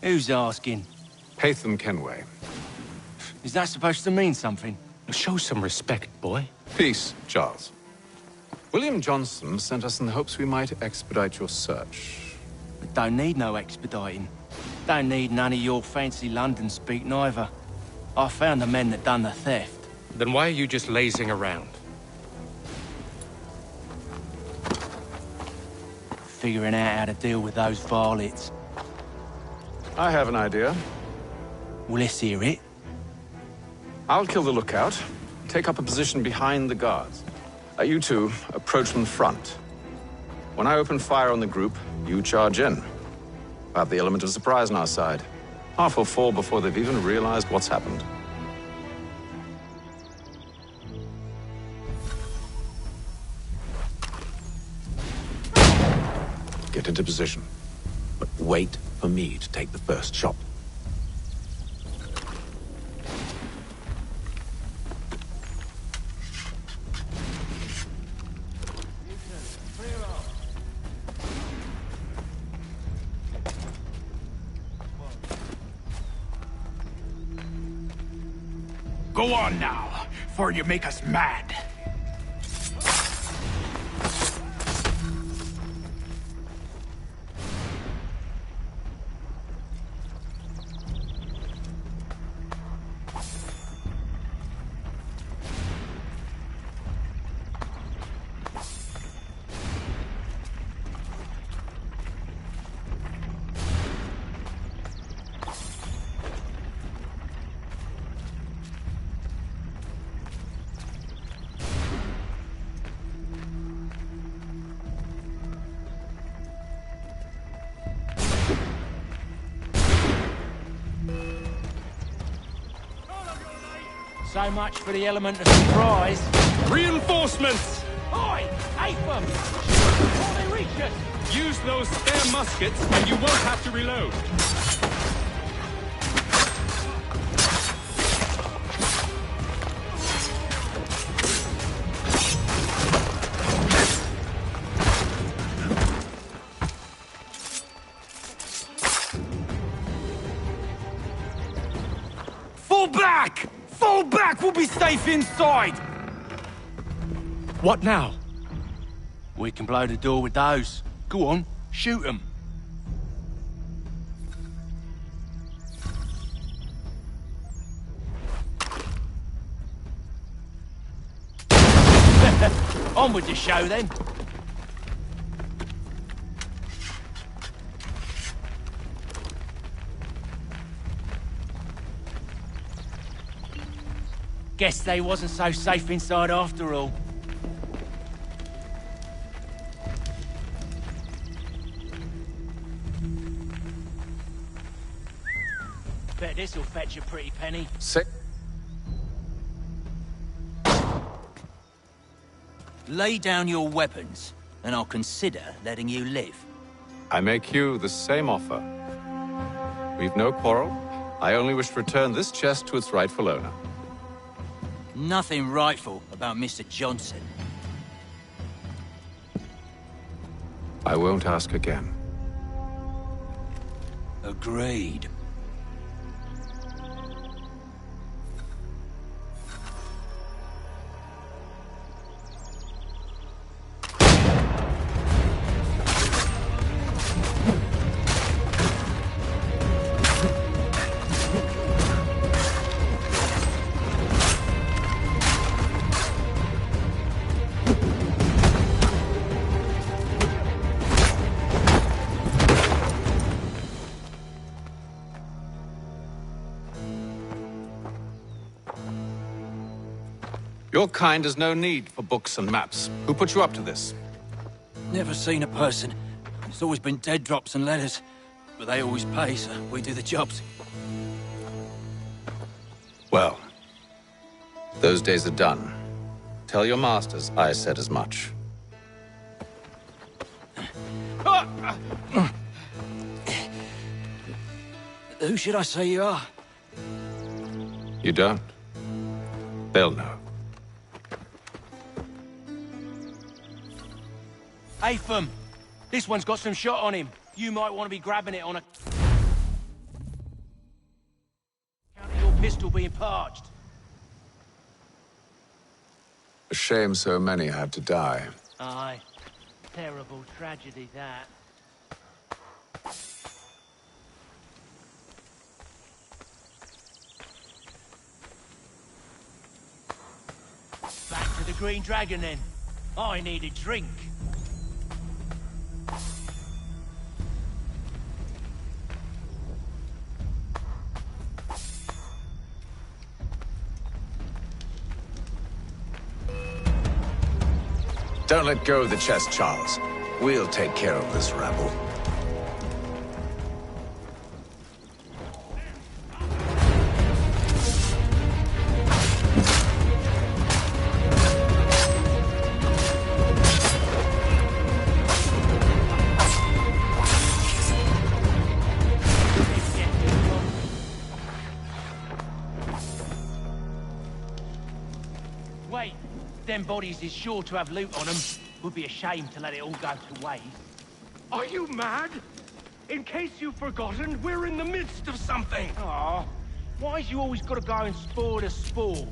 Who's asking? Haytham Kenway. Is that supposed to mean something? Show some respect, boy. Peace, Charles. William Johnson sent us in the hopes we might expedite your search. We don't need no expediting. Don't need none of your fancy London speak neither. I found the men that done the theft. Then why are you just lazing around? Figuring out how to deal with those varlets. I have an idea. Well, let's hear it. I'll kill the lookout, take up a position behind the guards. You two approach from the front. When I open fire on the group, you charge in. I have the element of surprise on our side. Half will fall before they've even realized what's happened. Get into position, but wait for me to take the first shot. Go on now, for you make us mad. So much for the element of surprise. Reinforcements! Oi! Haytham! Before they reach us! Use those spare muskets, and you won't have to reload. Fall back! Fall back! We'll be safe inside! What now? We can blow the door with those. Go on, shoot them. On with the show, then. Guess they wasn't so safe inside after all. Bet this'll fetch a pretty penny. Sick. Lay down your weapons, and I'll consider letting you live. I make you the same offer. We've no quarrel. I only wish to return this chest to its rightful owner. Nothing rightful about Mr. Johnson. I won't ask again. Agreed. Your kind has no need for books and maps. Who put you up to this? Never seen a person. It's always been dead drops and letters. But they always pay, so we do the jobs. Well, those days are done. Tell your masters I said as much. Who should I say you are? You don't. They'll know. Haytham! This one's got some shot on him. You might want to be grabbing it on a... count of your pistol being parched. A shame so many had to die. Aye. Terrible tragedy, that. Back to the Green Dragon, then. I need a drink. Don't let go of the chest, Charles. We'll take care of this rabble. Wait, them bodies is sure to have loot on them. Would be a shame to let it all go to waste. Are you mad? In case you've forgotten, we're in the midst of something. Aw, why's you always gotta go and spoil the sport?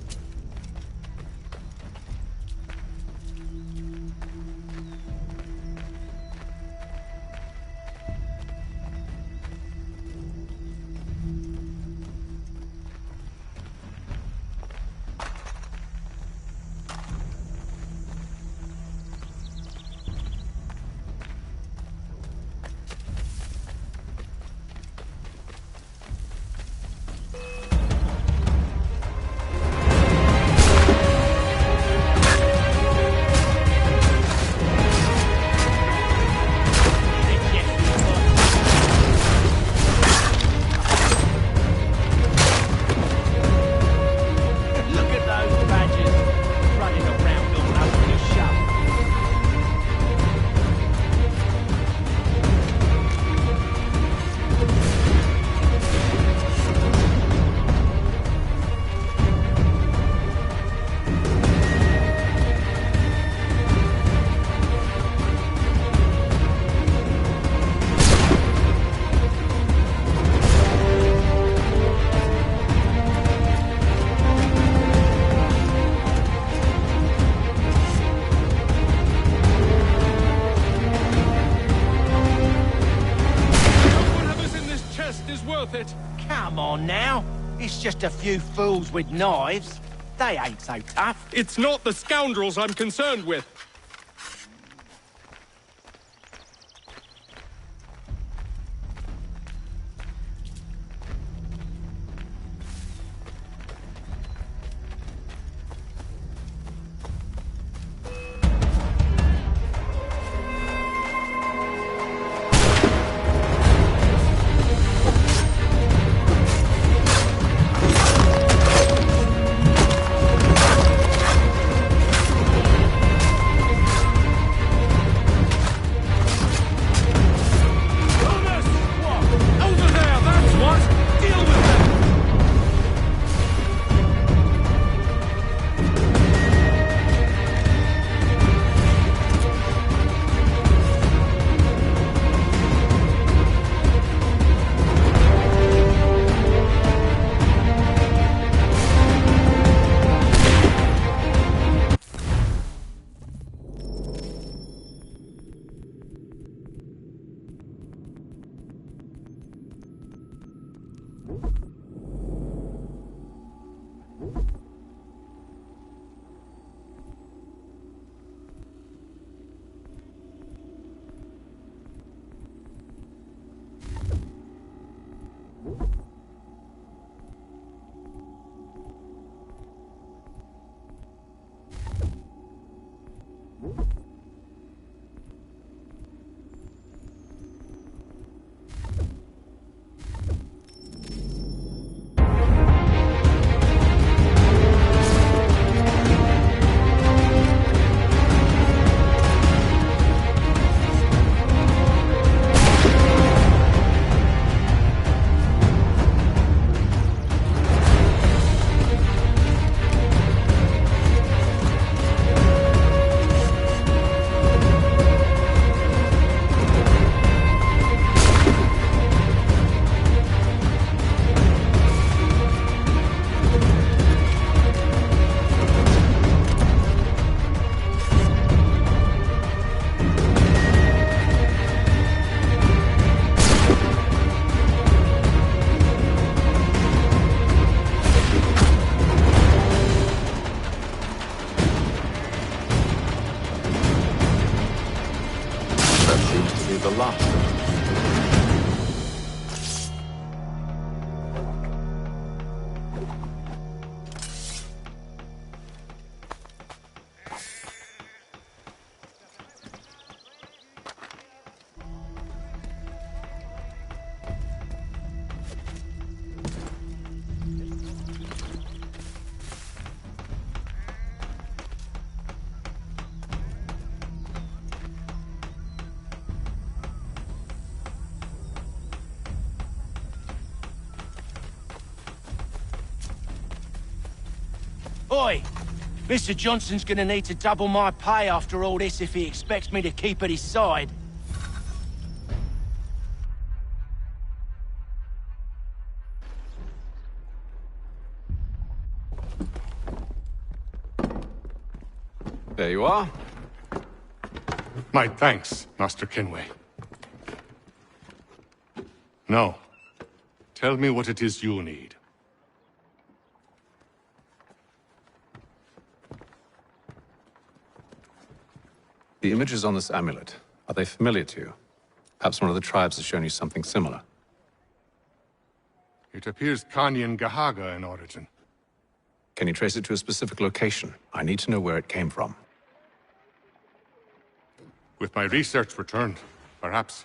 Come on now. It's just a few fools with knives. They ain't so tough. It's not the scoundrels I'm concerned with. the last of them. Oi! Mr. Johnson's gonna need to double my pay after all this if he expects me to keep at his side. There you are. My thanks, Master Kenway. Now, tell me what it is you need. The images on this amulet, are they familiar to you? Perhaps one of the tribes has shown you something similar. It appears Kanyan Gahaga in origin. Can you trace it to a specific location? I need to know where it came from. With my research returned, perhaps.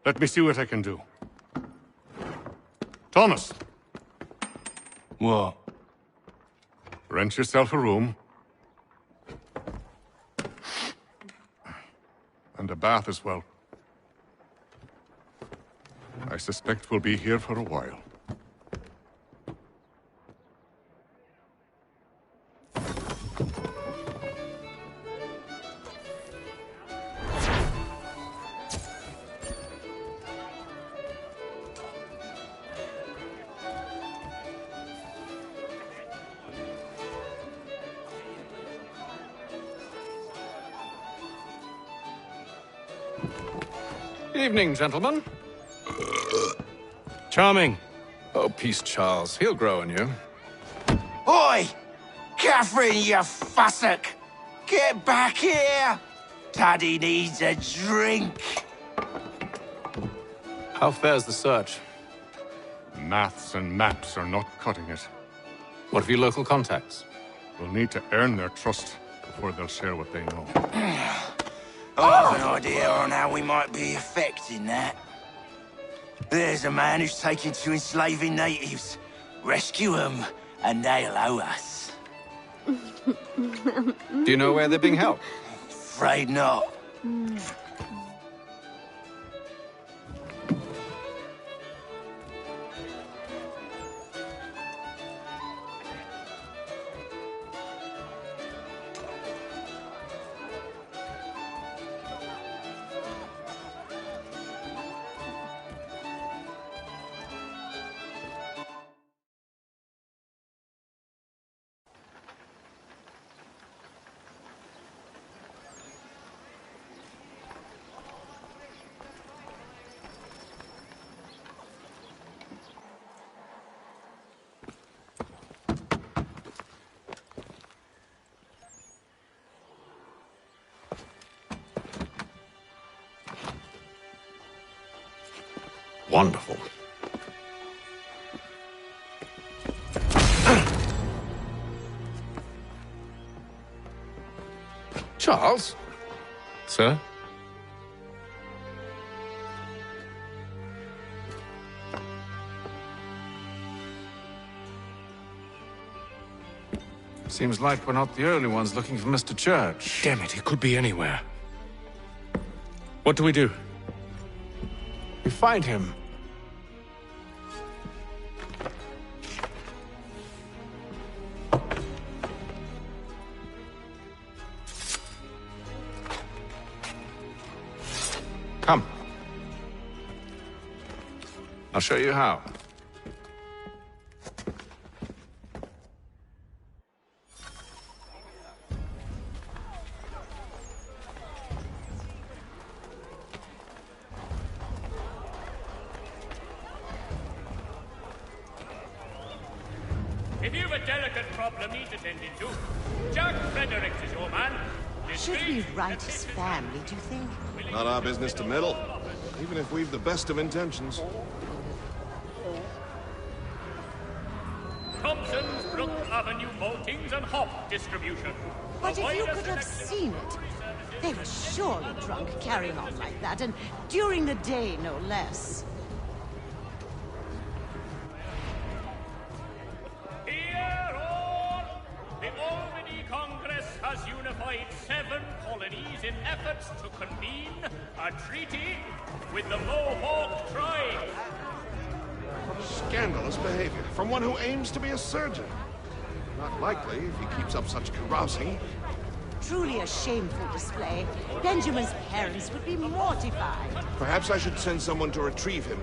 Let me see what I can do. Thomas! What? Rent yourself a room. And a bath as well. I suspect we'll be here for a while. Evening, gentlemen. Charming. Oh, peace, Charles. He'll grow on you. Oi! Catherine, you fussock! Get back here! Taddy needs a drink. How fares the search? Maths and maps are not cutting it. What of your local contacts? We'll need to earn their trust before they'll share what they know. I have an idea on how we might be affecting that. There's a man who's taken to enslaving natives. Rescue them, and they'll owe us. Do you know where they're being held? Afraid not. Wonderful. Charles? Sir? Seems like we're not the only ones looking for Mr. Church. Damn it, he could be anywhere. What do we do? We find him. Come. I'll show you how. If you've a delicate problem needs attending to, Jack Fredericks is your man. This Should we right his family, do you think? Not our business to meddle, even if we've the best of intentions. Thompson's Brook Avenue maltings and hop distribution. But if you could have seen it, they were surely drunk carrying on like that, and during the day, no less. Hear all! The Albany Congress has unified 7 colonies in efforts to convene a treaty with the Mohawk tribe. Scandalous behavior from one who aims to be a surgeon. Not likely if he keeps up such carousing. Truly a shameful display. Benjamin's parents would be mortified. Perhaps I should send someone to retrieve him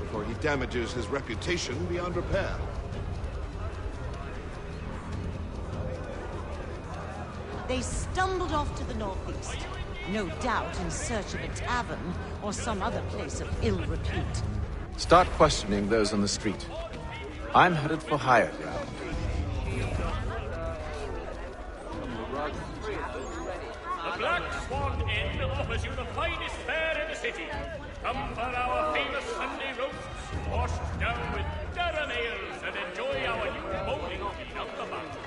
before he damages his reputation beyond repair. They stumbled off to the northeast, no doubt in search of a tavern or some other place of ill repute. Start questioning those on the street. I'm headed for higher ground. The Black Swan Inn offers you the finest fare in the city. Come for our famous Sunday roasts, washed down with Durham ales, and enjoy our new bowling green up the mountain.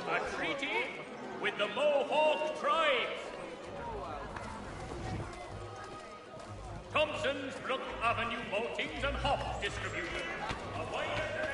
A treaty with the Mohawk tribe. Thompson's Brook Avenue maltings and hop distribution. A wider...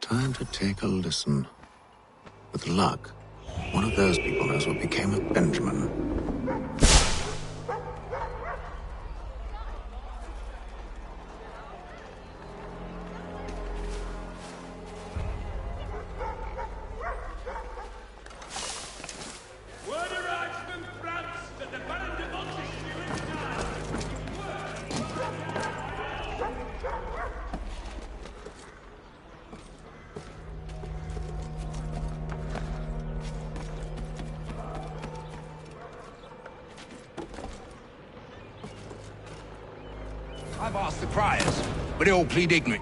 Time to take a listen. With luck, one of those people knows what became of Benjamin. I've asked the criers, but they all plead ignorant.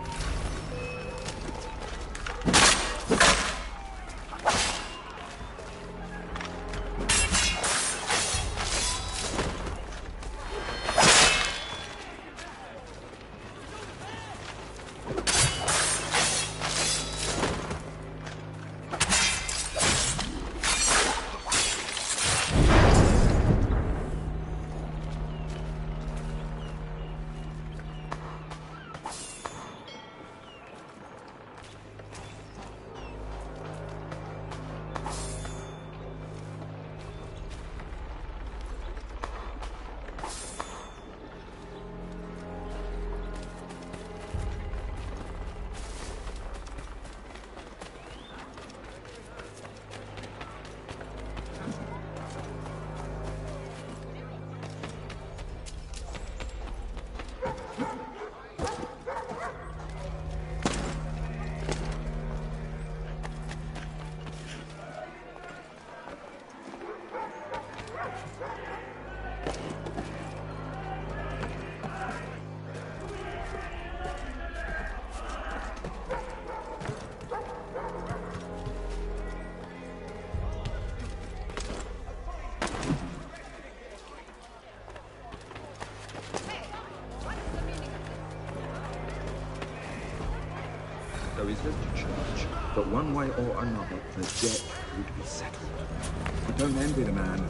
But one way or another, the debt would be settled. But don't envy the man.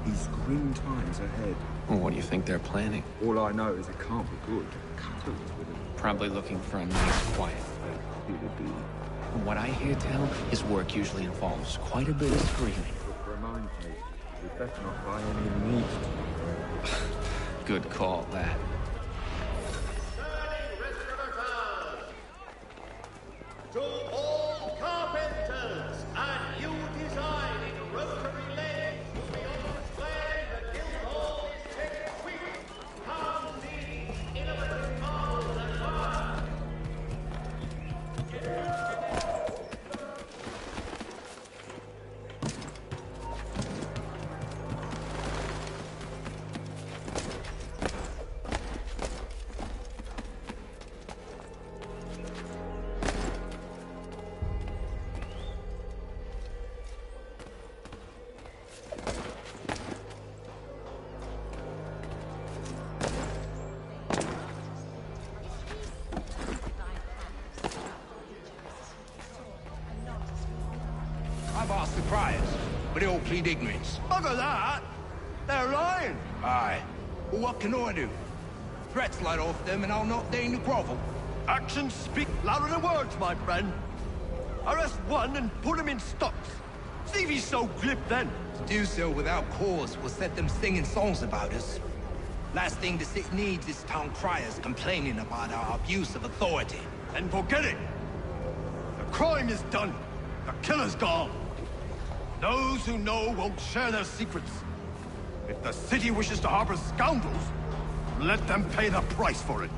He's grim times ahead. Well, what do you think they're planning? All I know is it can't be good. Cutters with him. Probably looking for a nice, quiet place. From what I hear tell, his work usually involves quite a bit of screaming. Remind me, we better not buy any meat. Good call, that. To all carpenters and you designing rotary legs to be on display the Guildhall is next week. Come see these innovative marvels and art. I've asked the criers, but they all plead ignorance. Bugger that! They're lying! Aye. Well, what can I do? Threats light off them and I'll not deign to grovel. Actions speak louder than words, my friend. Arrest one and put him in stocks. See if he's so glib then. To do so without cause will set them singing songs about us. Last thing the city needs is town criers complaining about our abuse of authority. And forget it! The crime is done. The killer's gone. Those who know won't share their secrets. If the city wishes to harbor scoundrels, let them pay the price for it.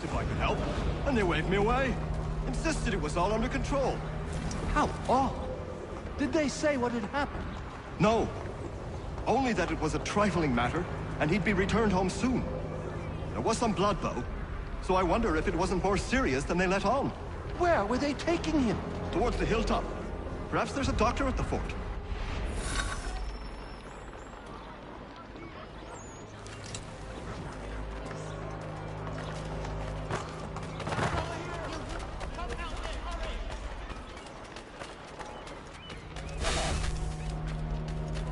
If I could help, and they waved me away. Insisted it was all under control. How odd. Did they say what had happened? No. Only that it was a trifling matter, and he'd be returned home soon. There was some blood, though, so I wonder if it wasn't more serious than they let on. Where were they taking him? Towards the hilltop. Perhaps there's a doctor at the fort.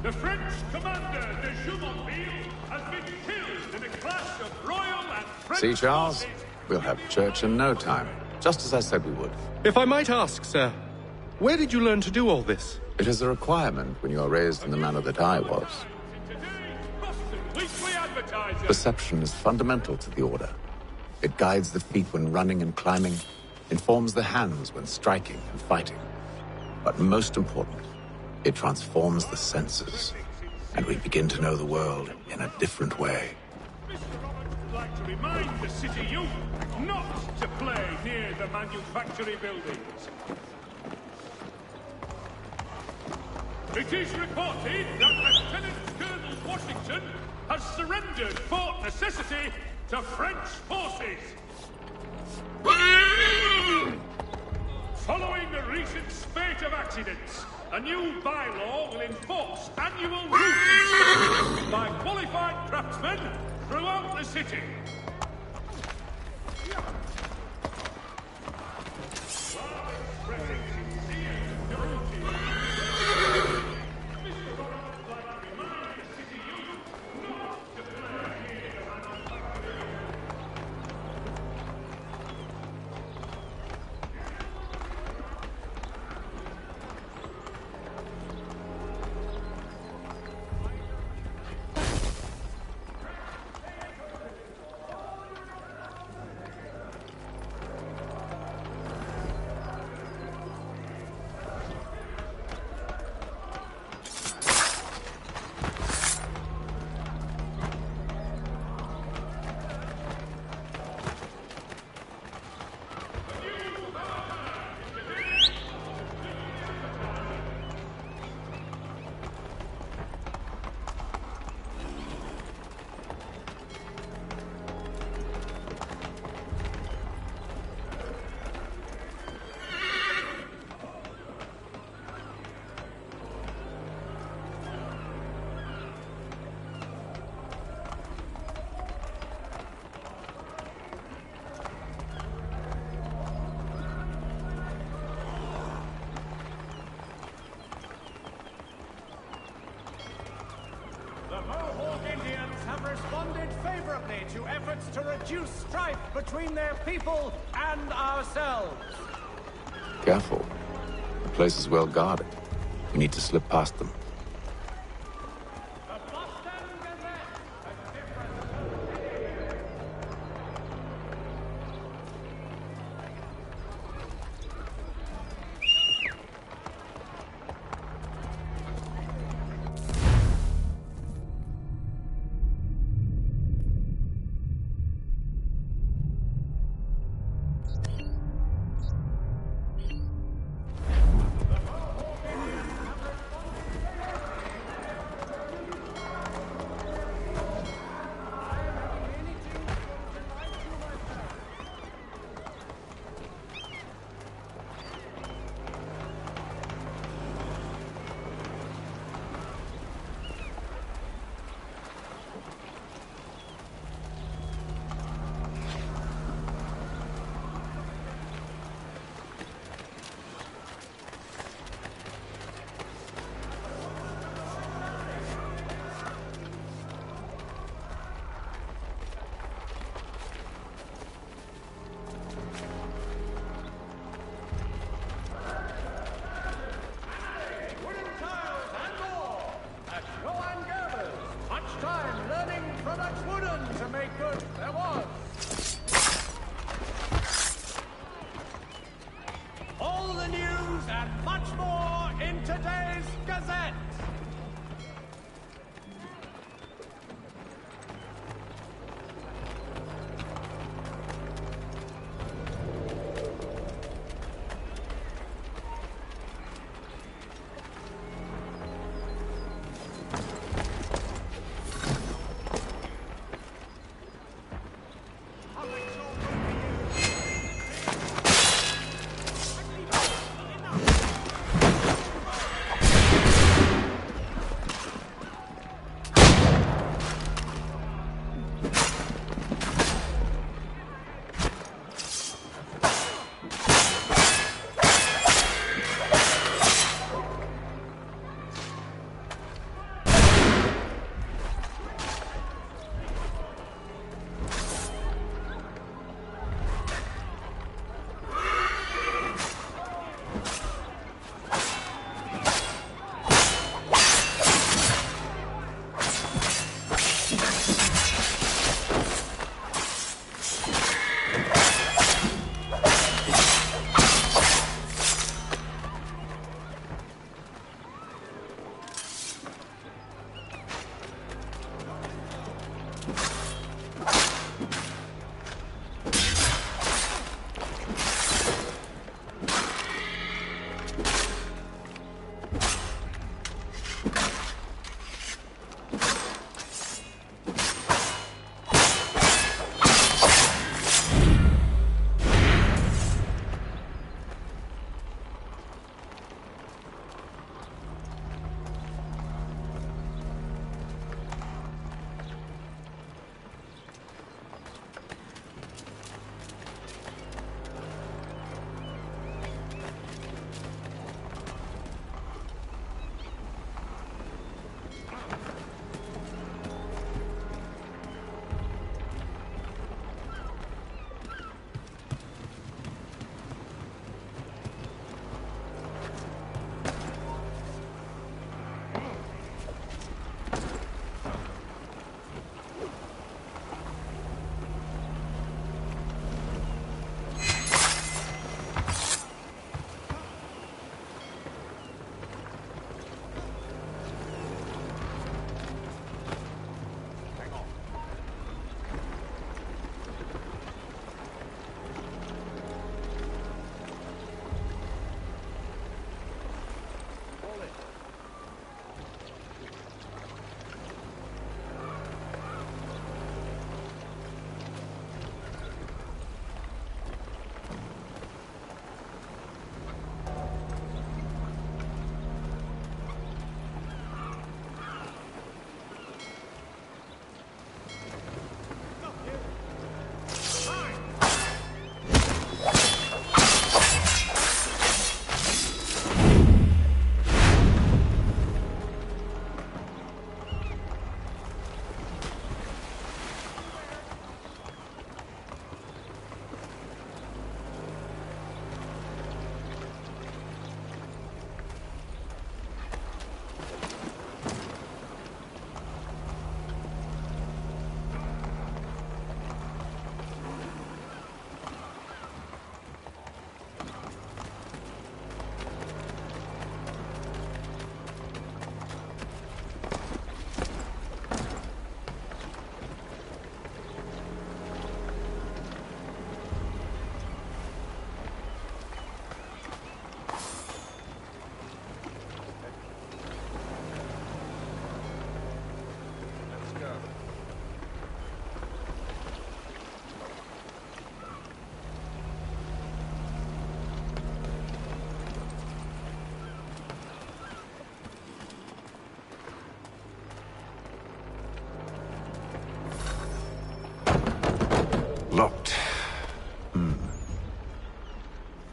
The French commander de Jumonville has been killed in a clash of royal and French See, Charles? forces. We'll have church in no time, just as I said we would. If I might ask, sir, where did you learn to do all this? It is a requirement when you are raised in the manner that I was. Perception is fundamental to the Order. It guides the feet when running and climbing, informs the hands when striking and fighting. But most important, it transforms the senses, and we begin to know the world in a different way. I'd like to remind the city youth not to play near the manufactory buildings. It is reported that Lieutenant Colonel Washington has surrendered Fort Necessity to French forces. Following a recent spate of accidents, a new bylaw will enforce annual route inspections by qualified craftsmen throughout the city. To efforts to reduce strife between their people and ourselves. Careful. The place is well guarded. We need to slip past them.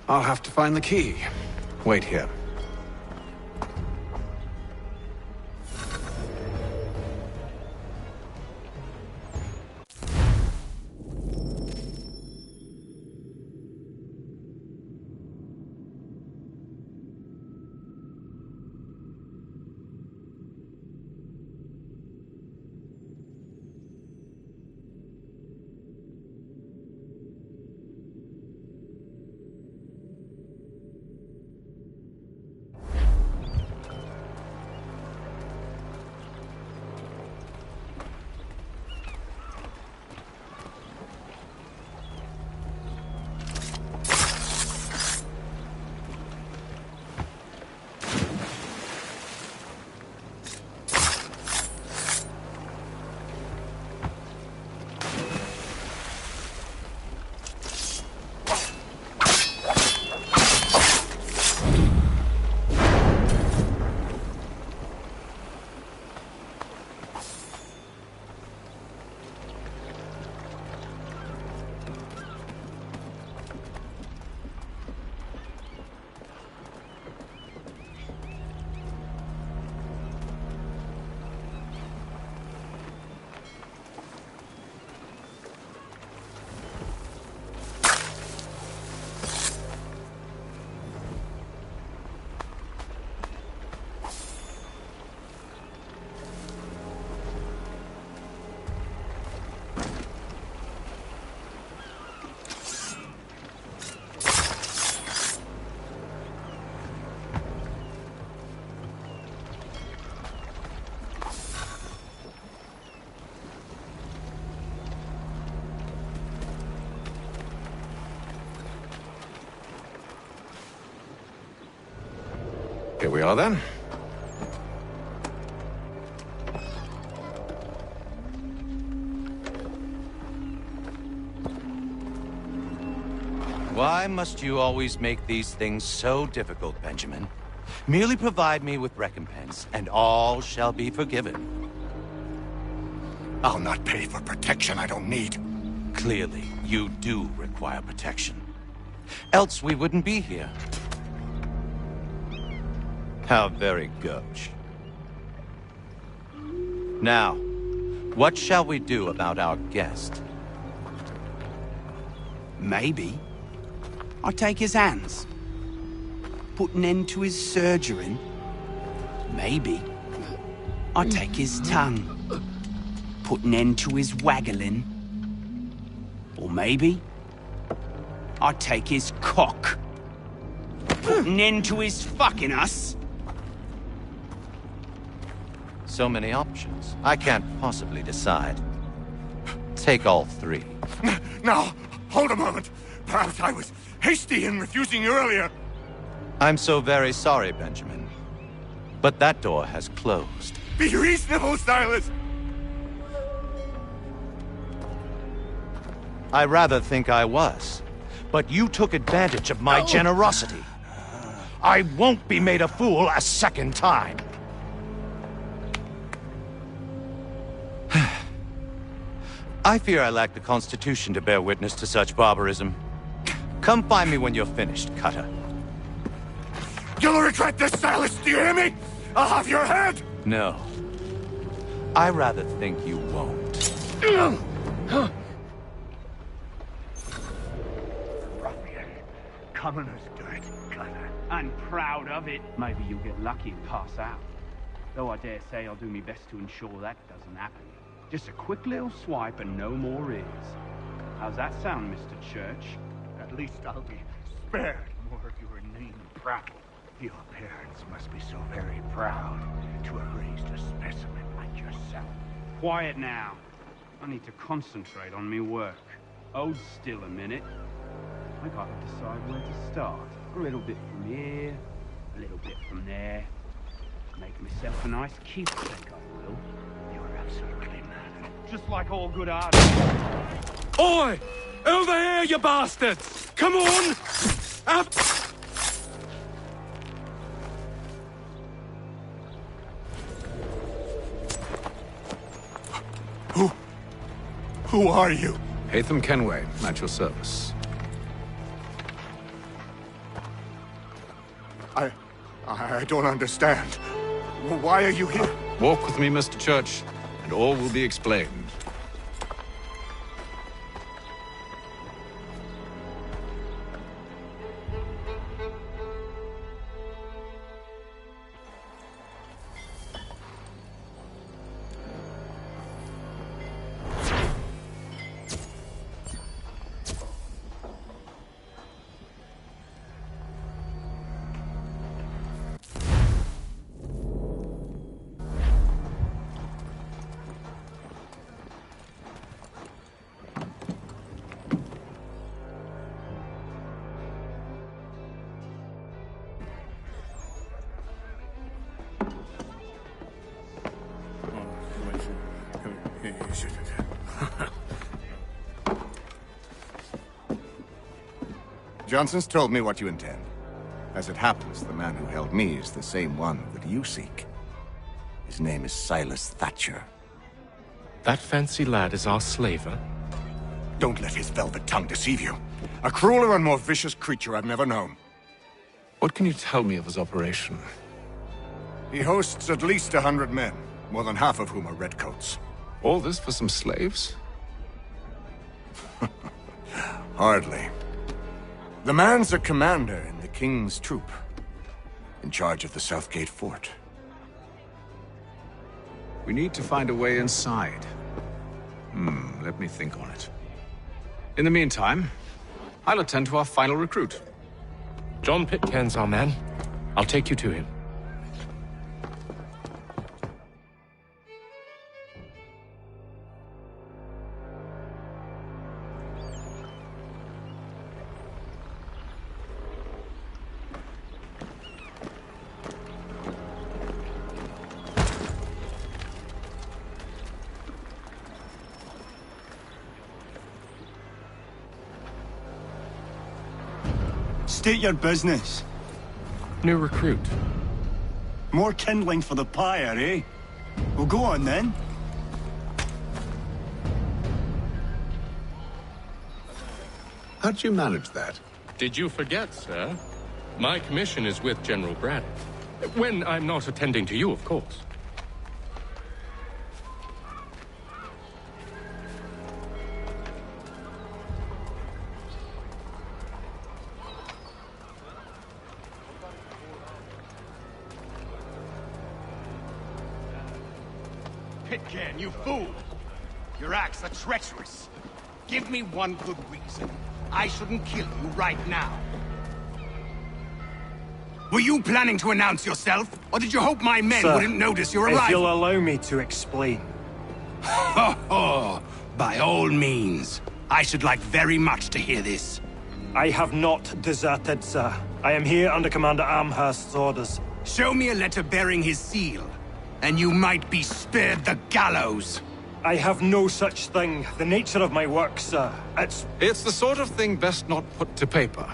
I'll have to find the key. Wait here. Here we are, then. Why must you always make these things so difficult, Benjamin? Merely provide me with recompense, and all shall be forgiven. I'll not pay for protection I don't need. Clearly, you do require protection. Else we wouldn't be here. How very gauche. Now, what shall we do about our guest? Maybe I take his hands, put an end to his surgering. Maybe I take his tongue, put an end to his waggling. Or maybe I take his cock, put an end to his fucking us. So many options. I can't possibly decide. Take all three. Now, hold a moment. Perhaps I was hasty in refusing you earlier. I'm so very sorry, Benjamin. But that door has closed. Be reasonable, Silas! I rather think I was. But you took advantage of my generosity. I won't be made a fool a second time. I fear I lack the constitution to bear witness to such barbarism. Come find me when you're finished, Cutter. You'll regret this, Silas, do you hear me? I'll have your head! No. I rather think you won't. Ruffian, commoner's dirt, Cutter. And proud of it. Maybe you'll get lucky and pass out. Though I dare say I'll do my best to ensure that doesn't happen. Just a quick little swipe and no more is. How's that sound, Mr. Church? At least I'll be spared more of your name prattle. Your parents must be so very proud to have raised a specimen like yourself. Quiet now. I need to concentrate on me work. Hold still a minute. I gotta decide where to start. A little bit from here, a little bit from there. Make myself a nice keepsake, I will. You're absolutely mad. Just like all good artists. Oi! Over here, you bastards! Come on! Who are you? Hatham Kenway, at your service. I don't understand. Why are you here? Walk with me, Mr. Church, and all will be explained. Johnson's told me what you intend. As it happens, the man who held me is the same one that you seek. His name is Silas Thatcher. That fancy lad is our slaver? Don't let his velvet tongue deceive you. A crueler and more vicious creature I've never known. What can you tell me of his operation? He hosts at least 100 men, more than half of whom are redcoats. All this for some slaves? Hardly. The man's a commander in the King's troop, in charge of the Southgate Fort. We need to find a way inside. Let me think on it. In the meantime, I'll attend to our final recruit. John Pitcairn's our man. I'll take you to him. State your business. New recruit. More kindling for the pyre, eh? Well, go on then. How'd you manage that? Did you forget, sir? My commission is with General Braddock. When I'm not attending to you, of course. Pitcairn, you fool! Your acts are treacherous. Give me one good reason. I shouldn't kill you right now. Were you planning to announce yourself? Or did you hope my men wouldn't notice your arrival? If you'll allow me to explain. Oh, by all means. I should like very much to hear this. I have not deserted, sir. I am here under Commander Amherst's orders. Show me a letter bearing his seal, and you might be spared the gallows. I have no such thing. The nature of my work, sir, It's the sort of thing best not put to paper.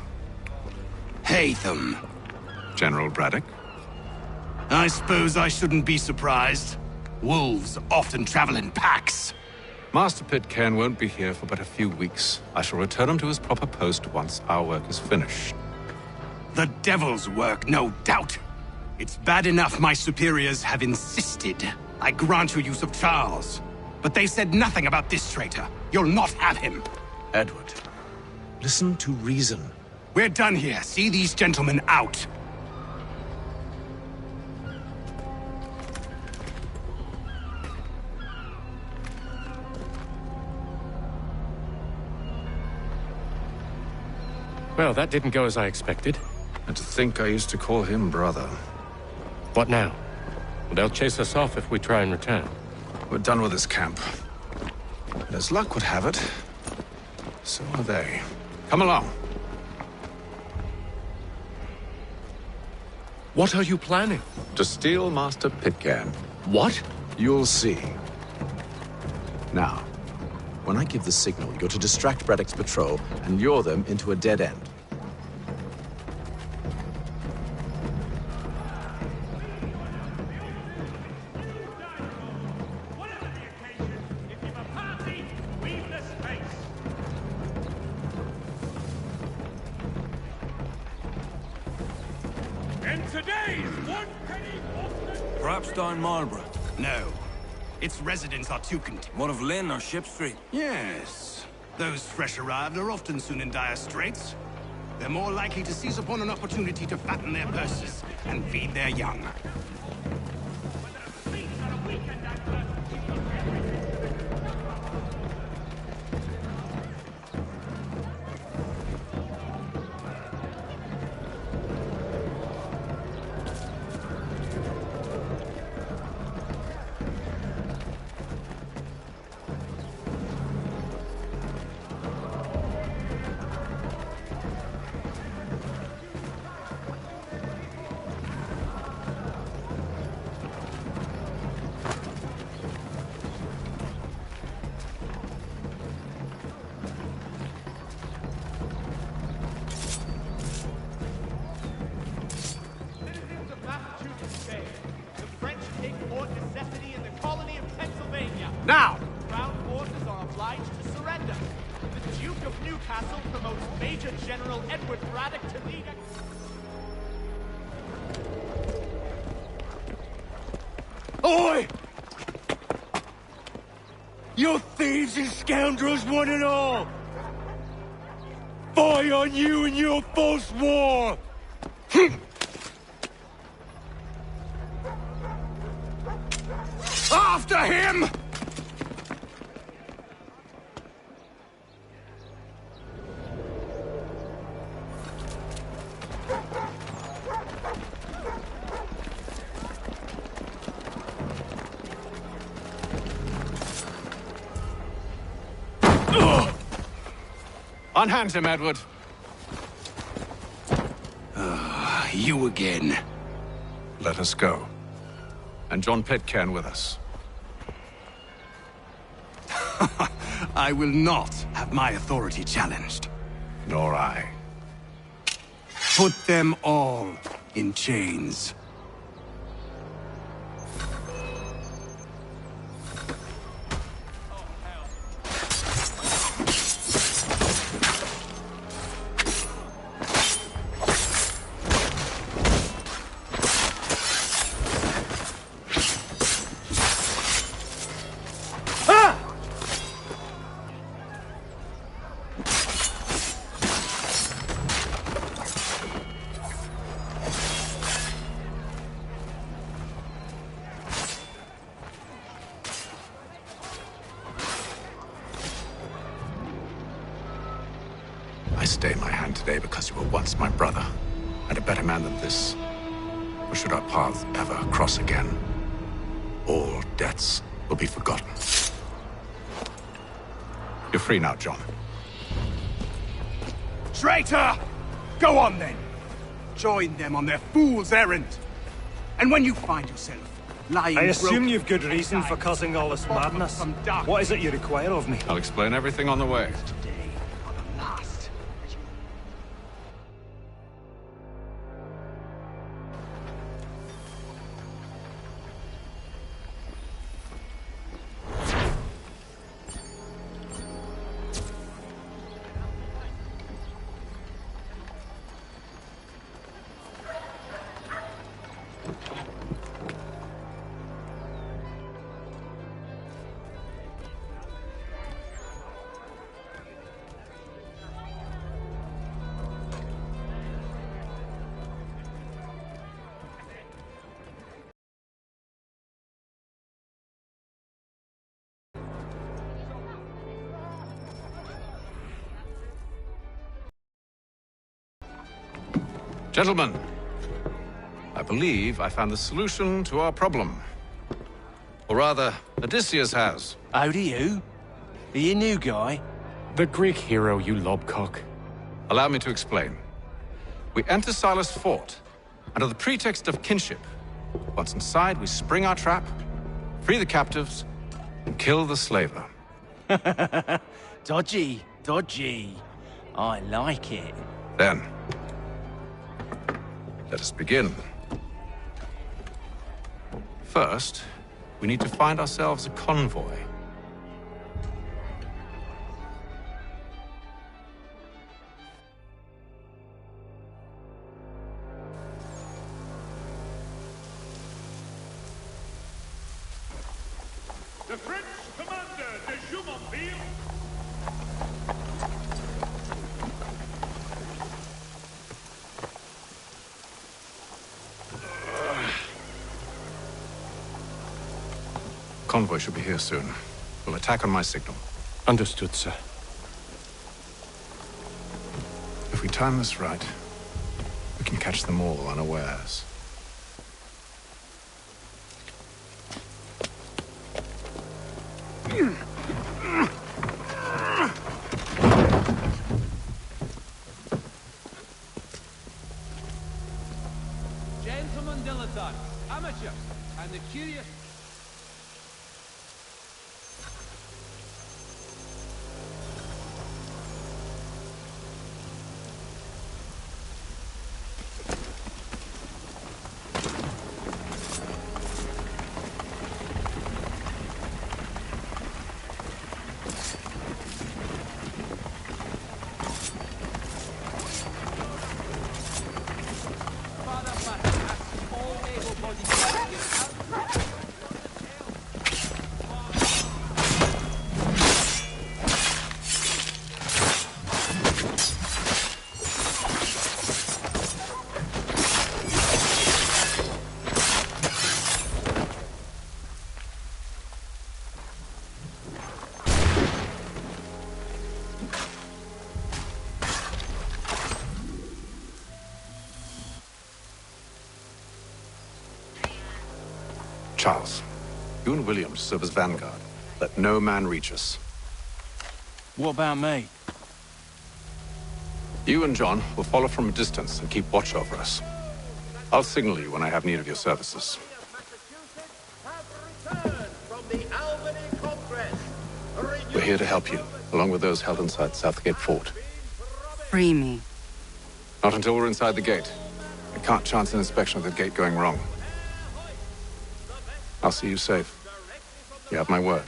Haytham. General Braddock? I suppose I shouldn't be surprised. Wolves often travel in packs. Master Pitcairn won't be here for but a few weeks. I shall return him to his proper post once our work is finished. The devil's work, no doubt. It's bad enough my superiors have insisted I grant you use of Charles. But they said nothing about this traitor. You'll not have him. Edward, listen to reason. We're done here. See these gentlemen out. Well, that didn't go as I expected. And to think I used to call him brother. What now? They'll chase us off if we try and return. We're done with this camp. And as luck would have it, so are they. Come along. What are you planning? To steal Master Pitcairn. What? You'll see. Now, when I give the signal, you're to distract Braddock's patrol and lure them into a dead end. In today's Perhaps down Marlborough? No. Its residents are too content. What of Lynn or Ship Street? Yes. Those fresh arrived are often soon in dire straits. They're more likely to seize upon an opportunity to fatten their purses and feed their young. Now! Crown forces are obliged to surrender. The Duke of Newcastle promotes Major General Edward Braddock to lead Oi! You thieves and scoundrels, one and all! Fie on you and your false war! After him! Unhand him, Edward. You again. Let us go. And John Pitcairn with us. I will not have my authority challenged. Nor I. Put them all in chains. I stay my hand today because you were once my brother, and a better man than this. Or should our paths ever cross again, all debts will be forgotten. You're free now, John. Traitor! Go on then! Join them on their fool's errand. And when you find yourself lying I assume broken, you've good reason for causing all this madness. What is it you require of me? I'll explain everything on the way. Gentlemen, I believe I found the solution to our problem. Or rather, Odysseus has. How do you? Are you a new guy? The Greek hero, you lobcock. Allow me to explain. We enter Silas' fort, under the pretext of kinship. Once inside, we spring our trap, free the captives, and kill the slaver. Dodgy, dodgy. I like it. Then, let us begin. First, we need to find ourselves a convoy. The French commander de Jumonville. Convoy should be here soon. We'll attack on my signal. Understood, sir. If we time this right, we can catch them all unawares. Gentlemen dilettantes, amateurs, and the curious... Charles, you and William serve as vanguard. Let no man reach us. What about me? You and John will follow from a distance and keep watch over us. I'll signal you when I have need of your services. We're here to help you, along with those held inside Southgate Fort. Free me. Not until we're inside the gate. I can't chance an inspection of the gate going wrong. I'll see you safe. You have my word.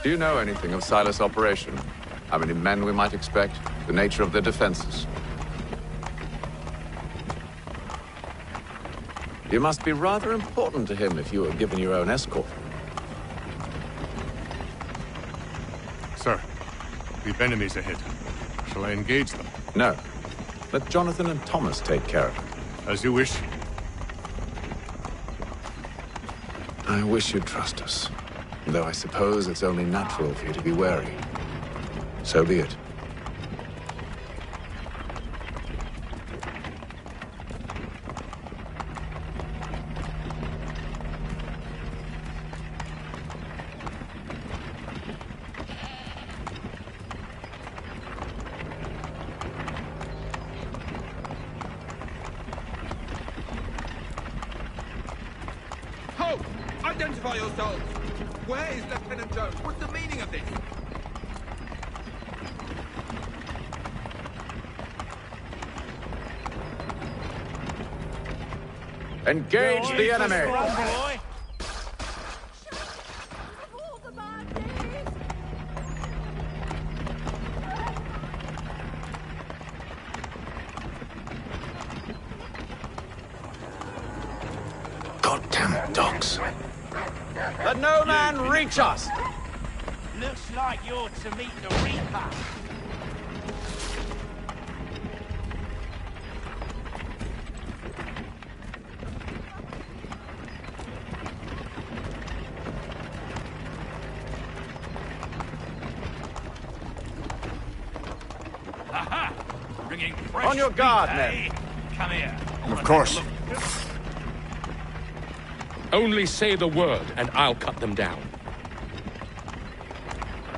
Do you know anything of Silas' operation? How many men we might expect? The nature of their defenses? You must be rather important to him if you were given your own escort. Sir, we've enemies ahead. Shall I engage them? No. Let Jonathan and Thomas take care of it. As you wish. I wish you'd trust us. Though I suppose it's only natural for you to be wary. So be it. Ho! Identify yourselves! Where is Lieutenant Jones? What's the meaning of this? Engage the enemy! Goddamn dogs. Let no man reach us! Looks like you're to meet the Reaper. Aha! Bringing fresh On your guard, meat, men. eh? Come here. Of course. Only say the word, and I'll cut them down.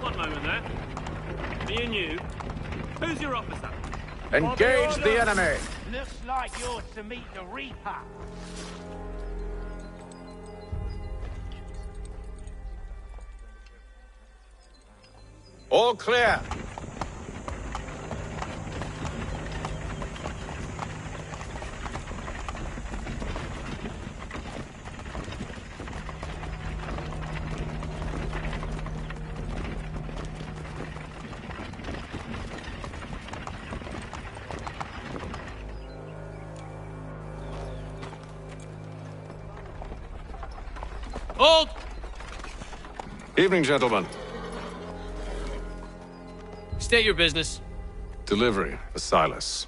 One moment there. Me and you. Who's your officer? Engage the enemy! Looks like you're to meet the Reaper. All clear. Hold! Evening, gentlemen. State your business. Delivery for Silas.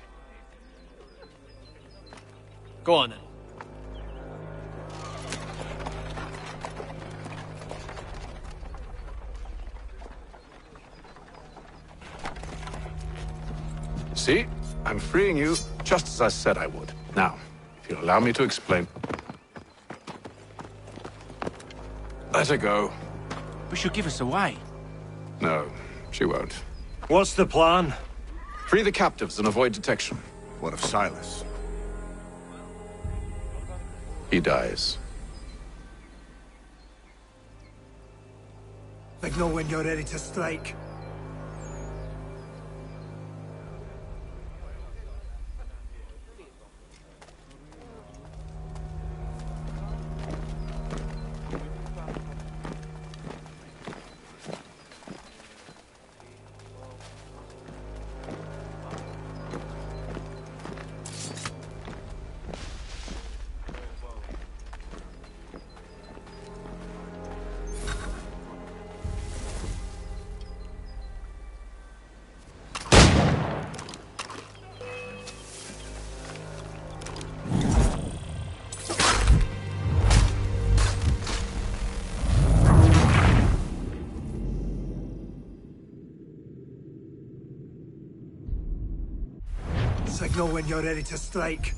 Go on, then. See? I'm freeing you, just as I said I would. Now, if you'll allow me to explain... Let her go. But she'll give us away. No, she won't. What's the plan? Free the captives and avoid detection. What of Silas? He dies. Signal when you're ready to strike. Signal when you're ready to strike.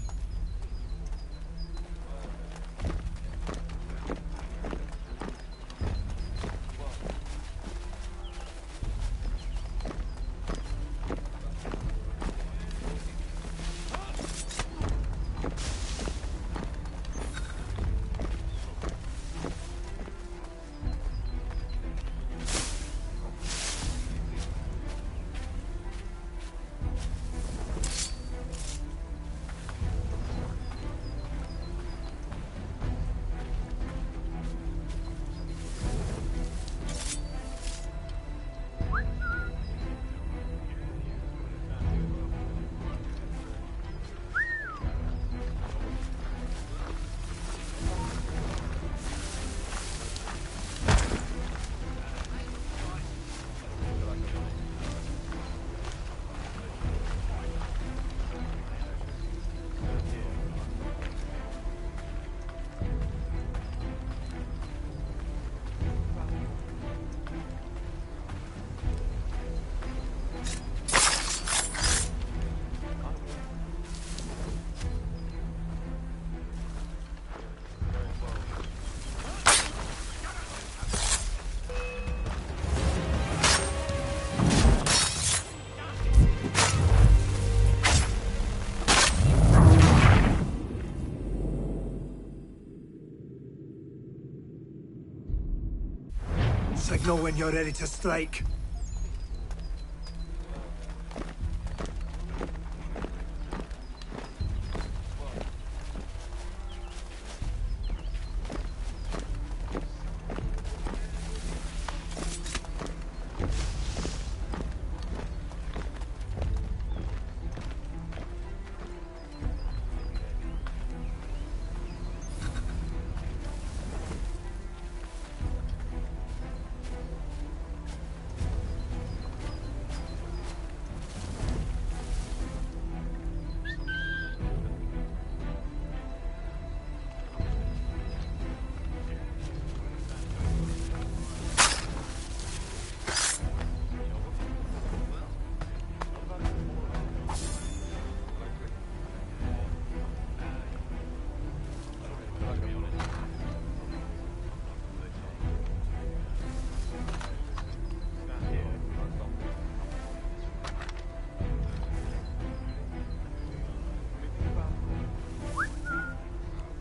Signal when you're ready to strike.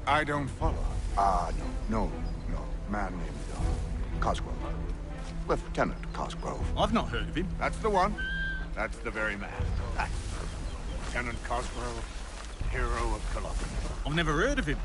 I don't follow. No. Man named Cosgrove. Lieutenant Cosgrove. I've not heard of him. That's the one. That's the very man. Lieutenant Cosgrove, hero of Cologne. I've never heard of him.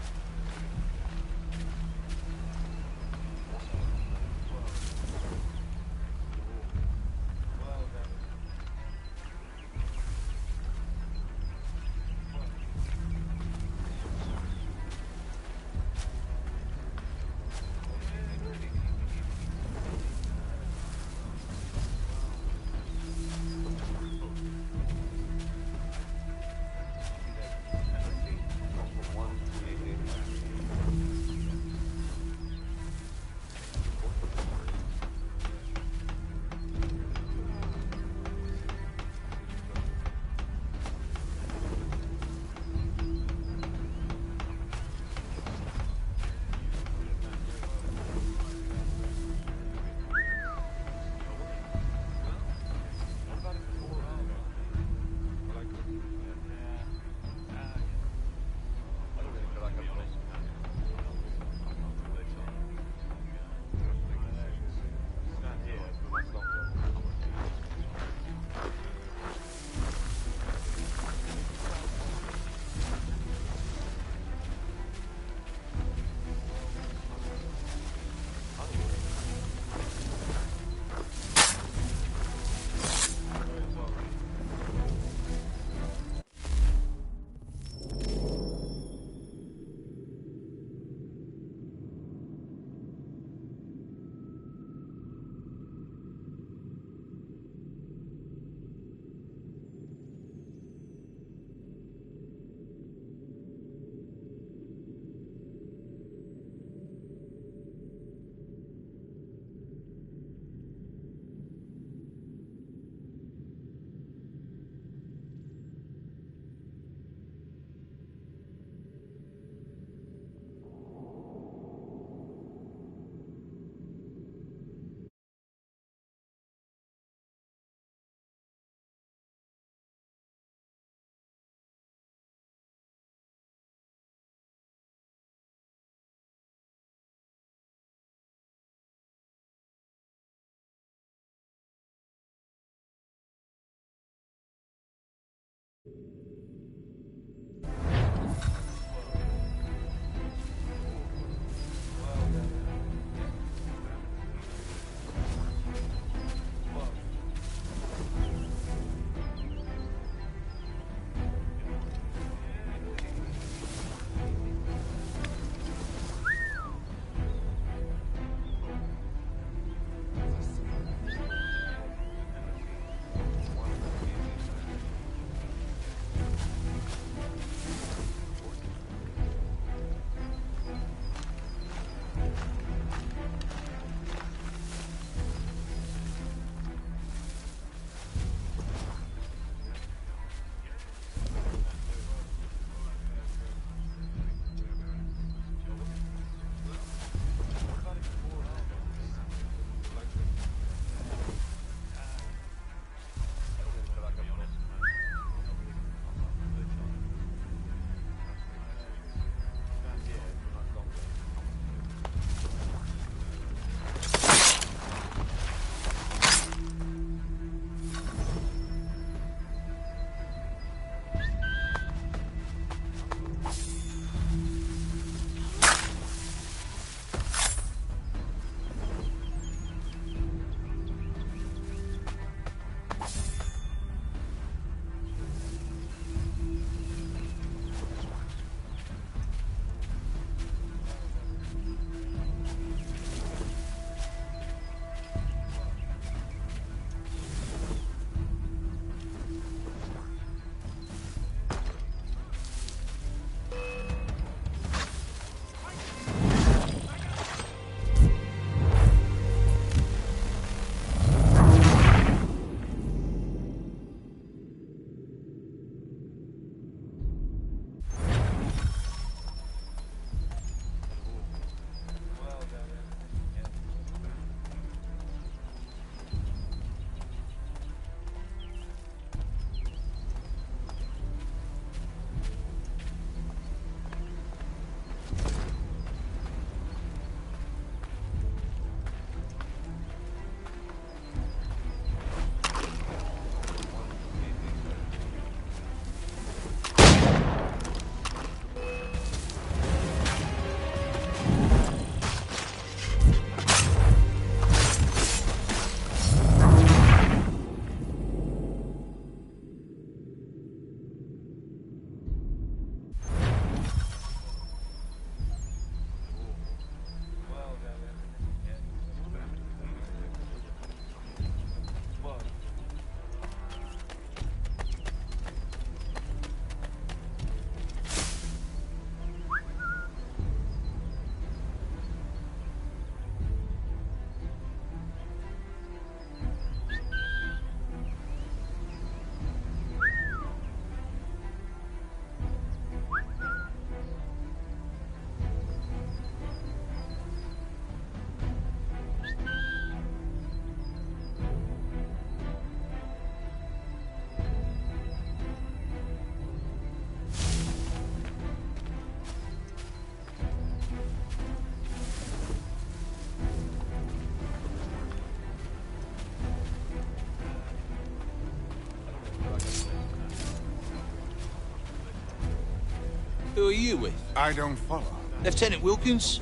Who are you with? I don't follow. Lieutenant Wilkins?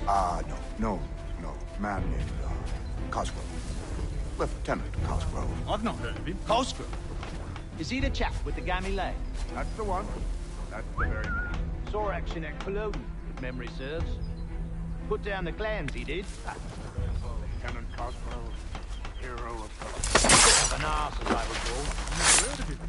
No. Man named, Cosgrove. Lieutenant Cosgrove. I've not heard of him. Cosgrove? Is he the chap with the gammy leg? That's the one. That's the very man. Saw action at Cologne, if memory serves. Put down the clans, he did. Lieutenant Cosgrove, hero of Bit of an arse, as I recall. Never heard of him.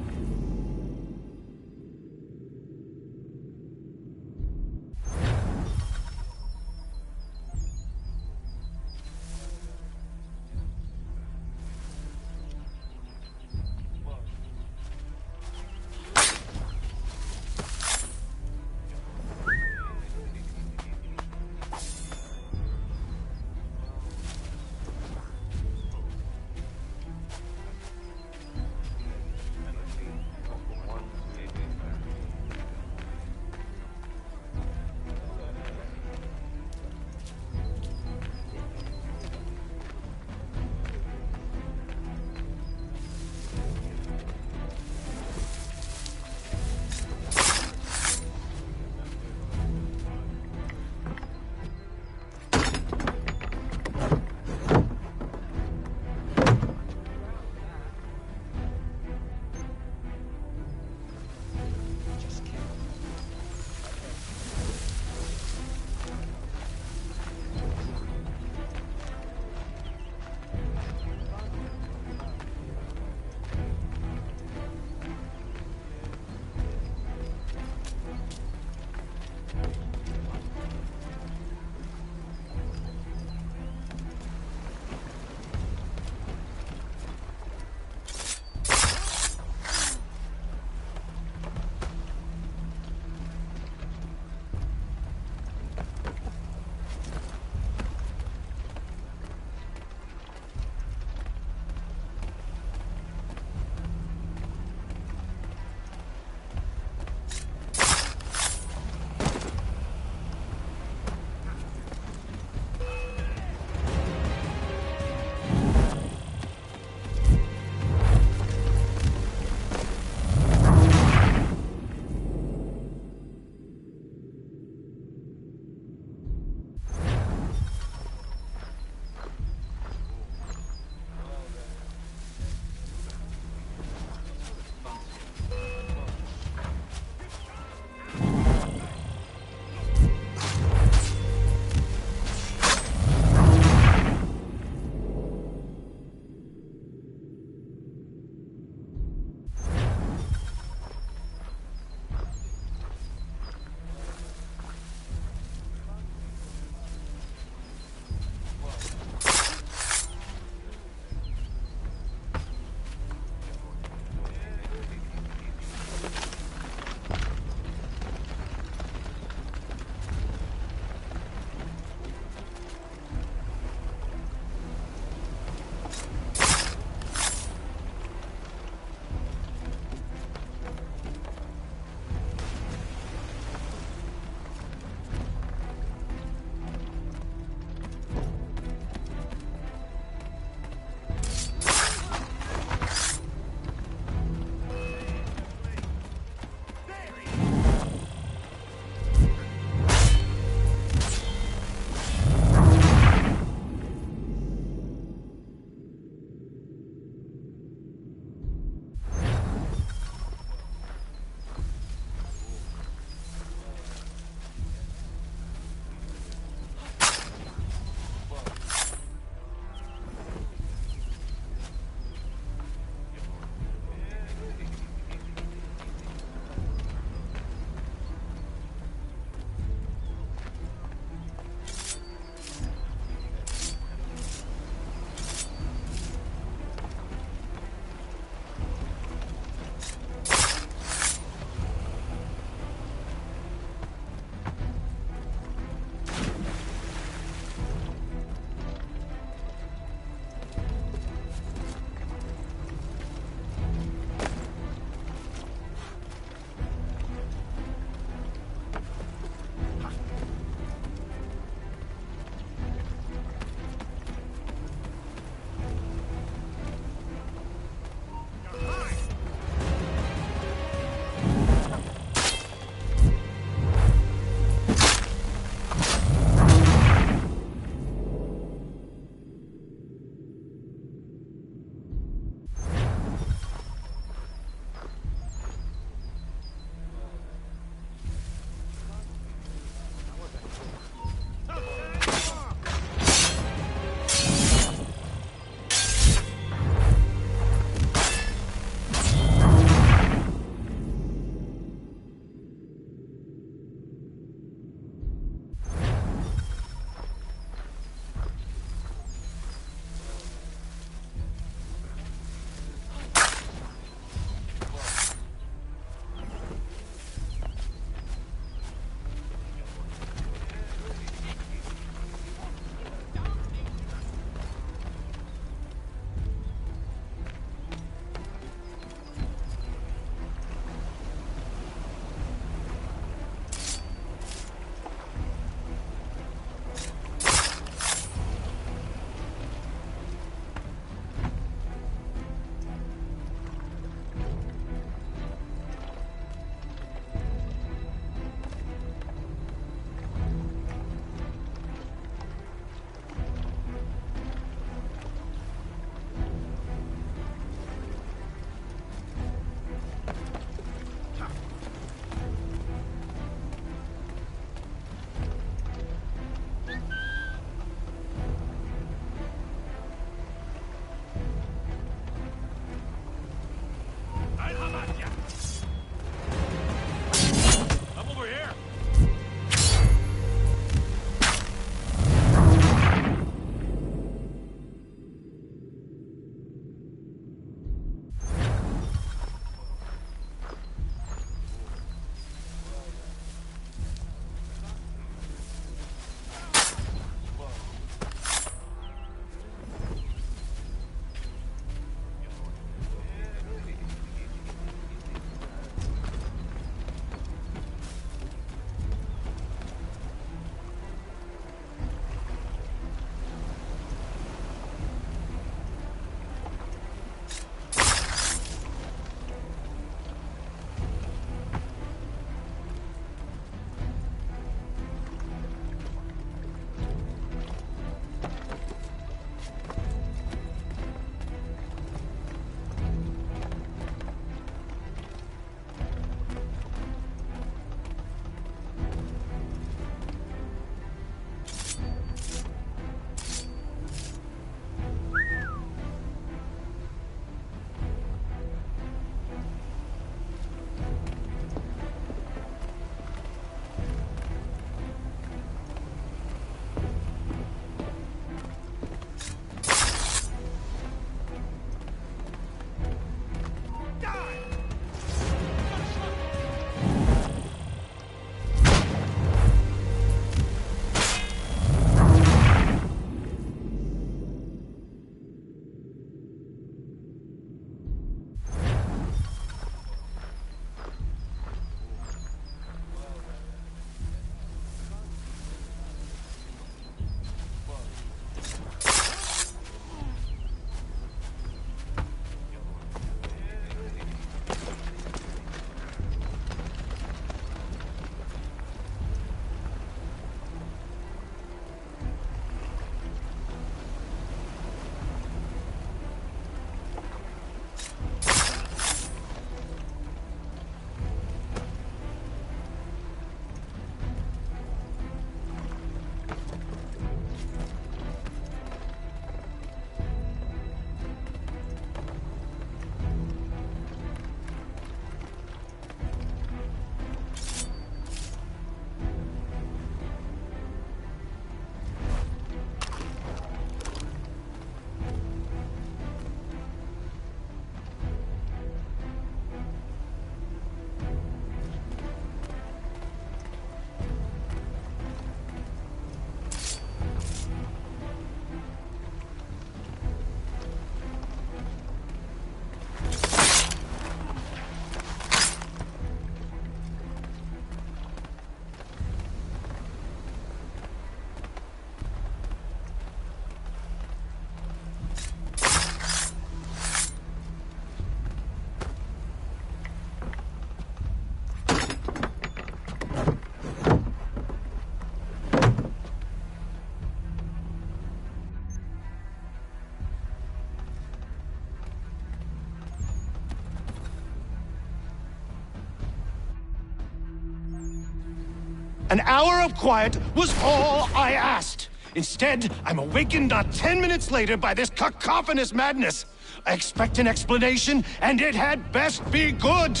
An hour of quiet was all I asked. Instead, I'm awakened not 10 minutes later by this cacophonous madness. I expect an explanation, and it had best be good.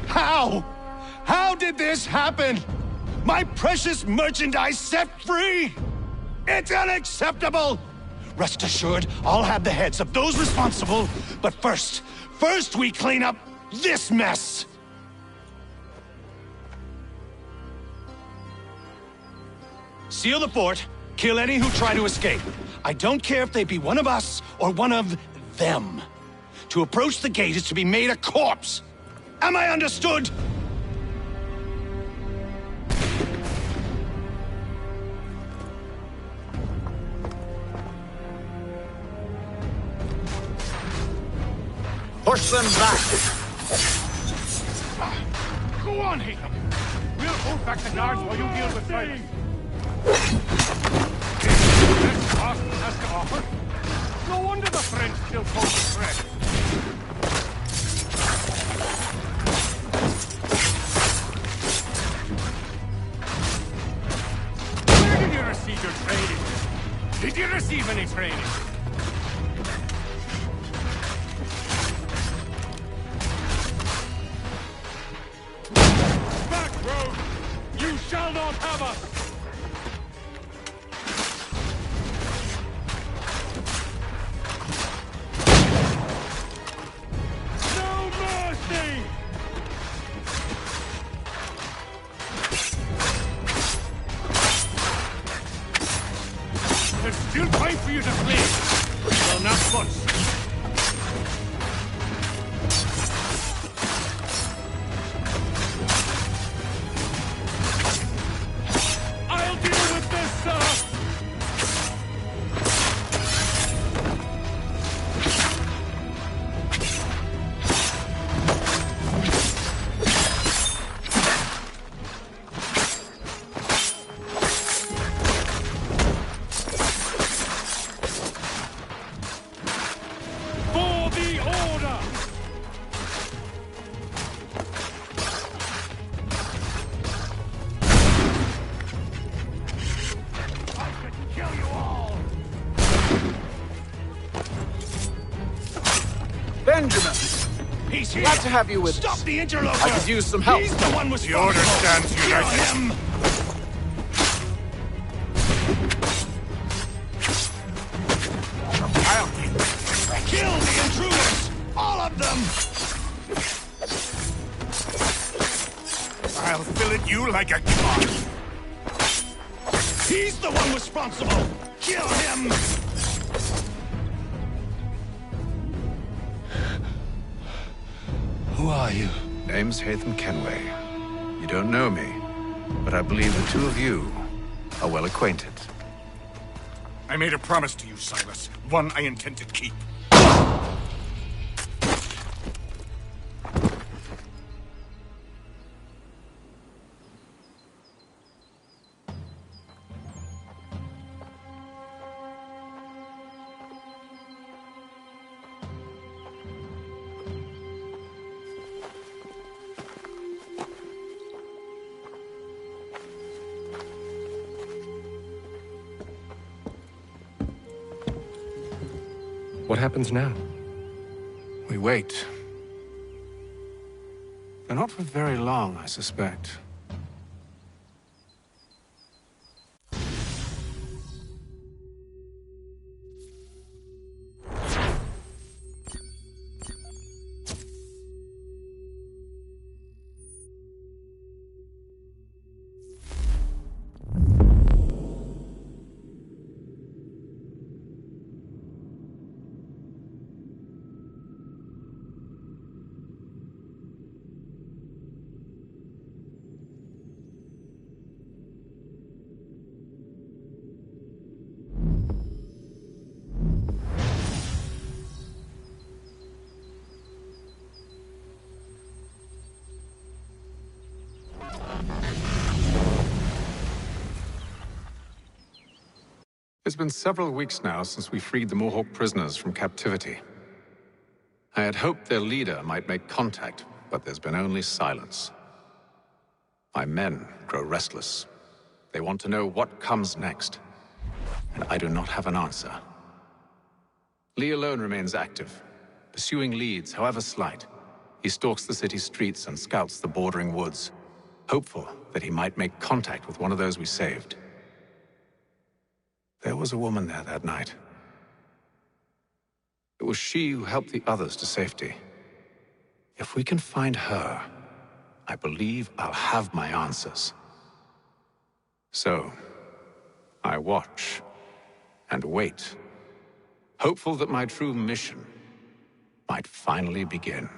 How? How did this happen? My precious merchandise set free? It's unacceptable! Rest assured, I'll have the heads of those responsible. But first we clean up this mess! Seal the fort, kill any who try to escape. I don't care if they be one of us or one of them. To approach the gate is to be made a corpse. Am I understood? Push them back. Go on, Haytham. We'll hold back the guards while you deal with Friday. Best Austin has to offer. No wonder the French still hold the threat. Where did you receive your training? Did you receive any training? You shall not have us! No mercy! There's still time for you to flee. Well, not much. Benjamin! He's here! Glad to have you with Stop us. the interloper! I could use some help. He's the one with the order stands united. Him! I'll kill the intruders! All of them! I'll fillet you like a cod. He's the one responsible! Kill him! Who are you? Name's Haytham Kenway. You don't know me, but I believe the two of you are well acquainted. I made a promise to you, Silas. One I intend to keep. What happens now? We wait. But not for very long, I suspect. It's been several weeks now since we freed the Mohawk prisoners from captivity. I had hoped their leader might make contact, but there's been only silence. My men grow restless. They want to know what comes next. And I do not have an answer. Lee alone remains active, pursuing leads, however slight. He stalks the city streets and scouts the bordering woods, hopeful that he might make contact with one of those we saved. There was a woman there that night. It was she who helped the others to safety. If we can find her, I believe I'll have my answers. So, I watch and wait, hopeful that my true mission might finally begin.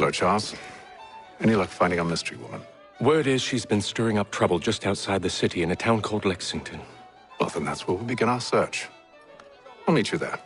Hello, Charles. Any luck finding a mystery woman? Word is she's been stirring up trouble just outside the city in a town called Lexington. Well, then that's where we'll begin our search. I'll meet you there.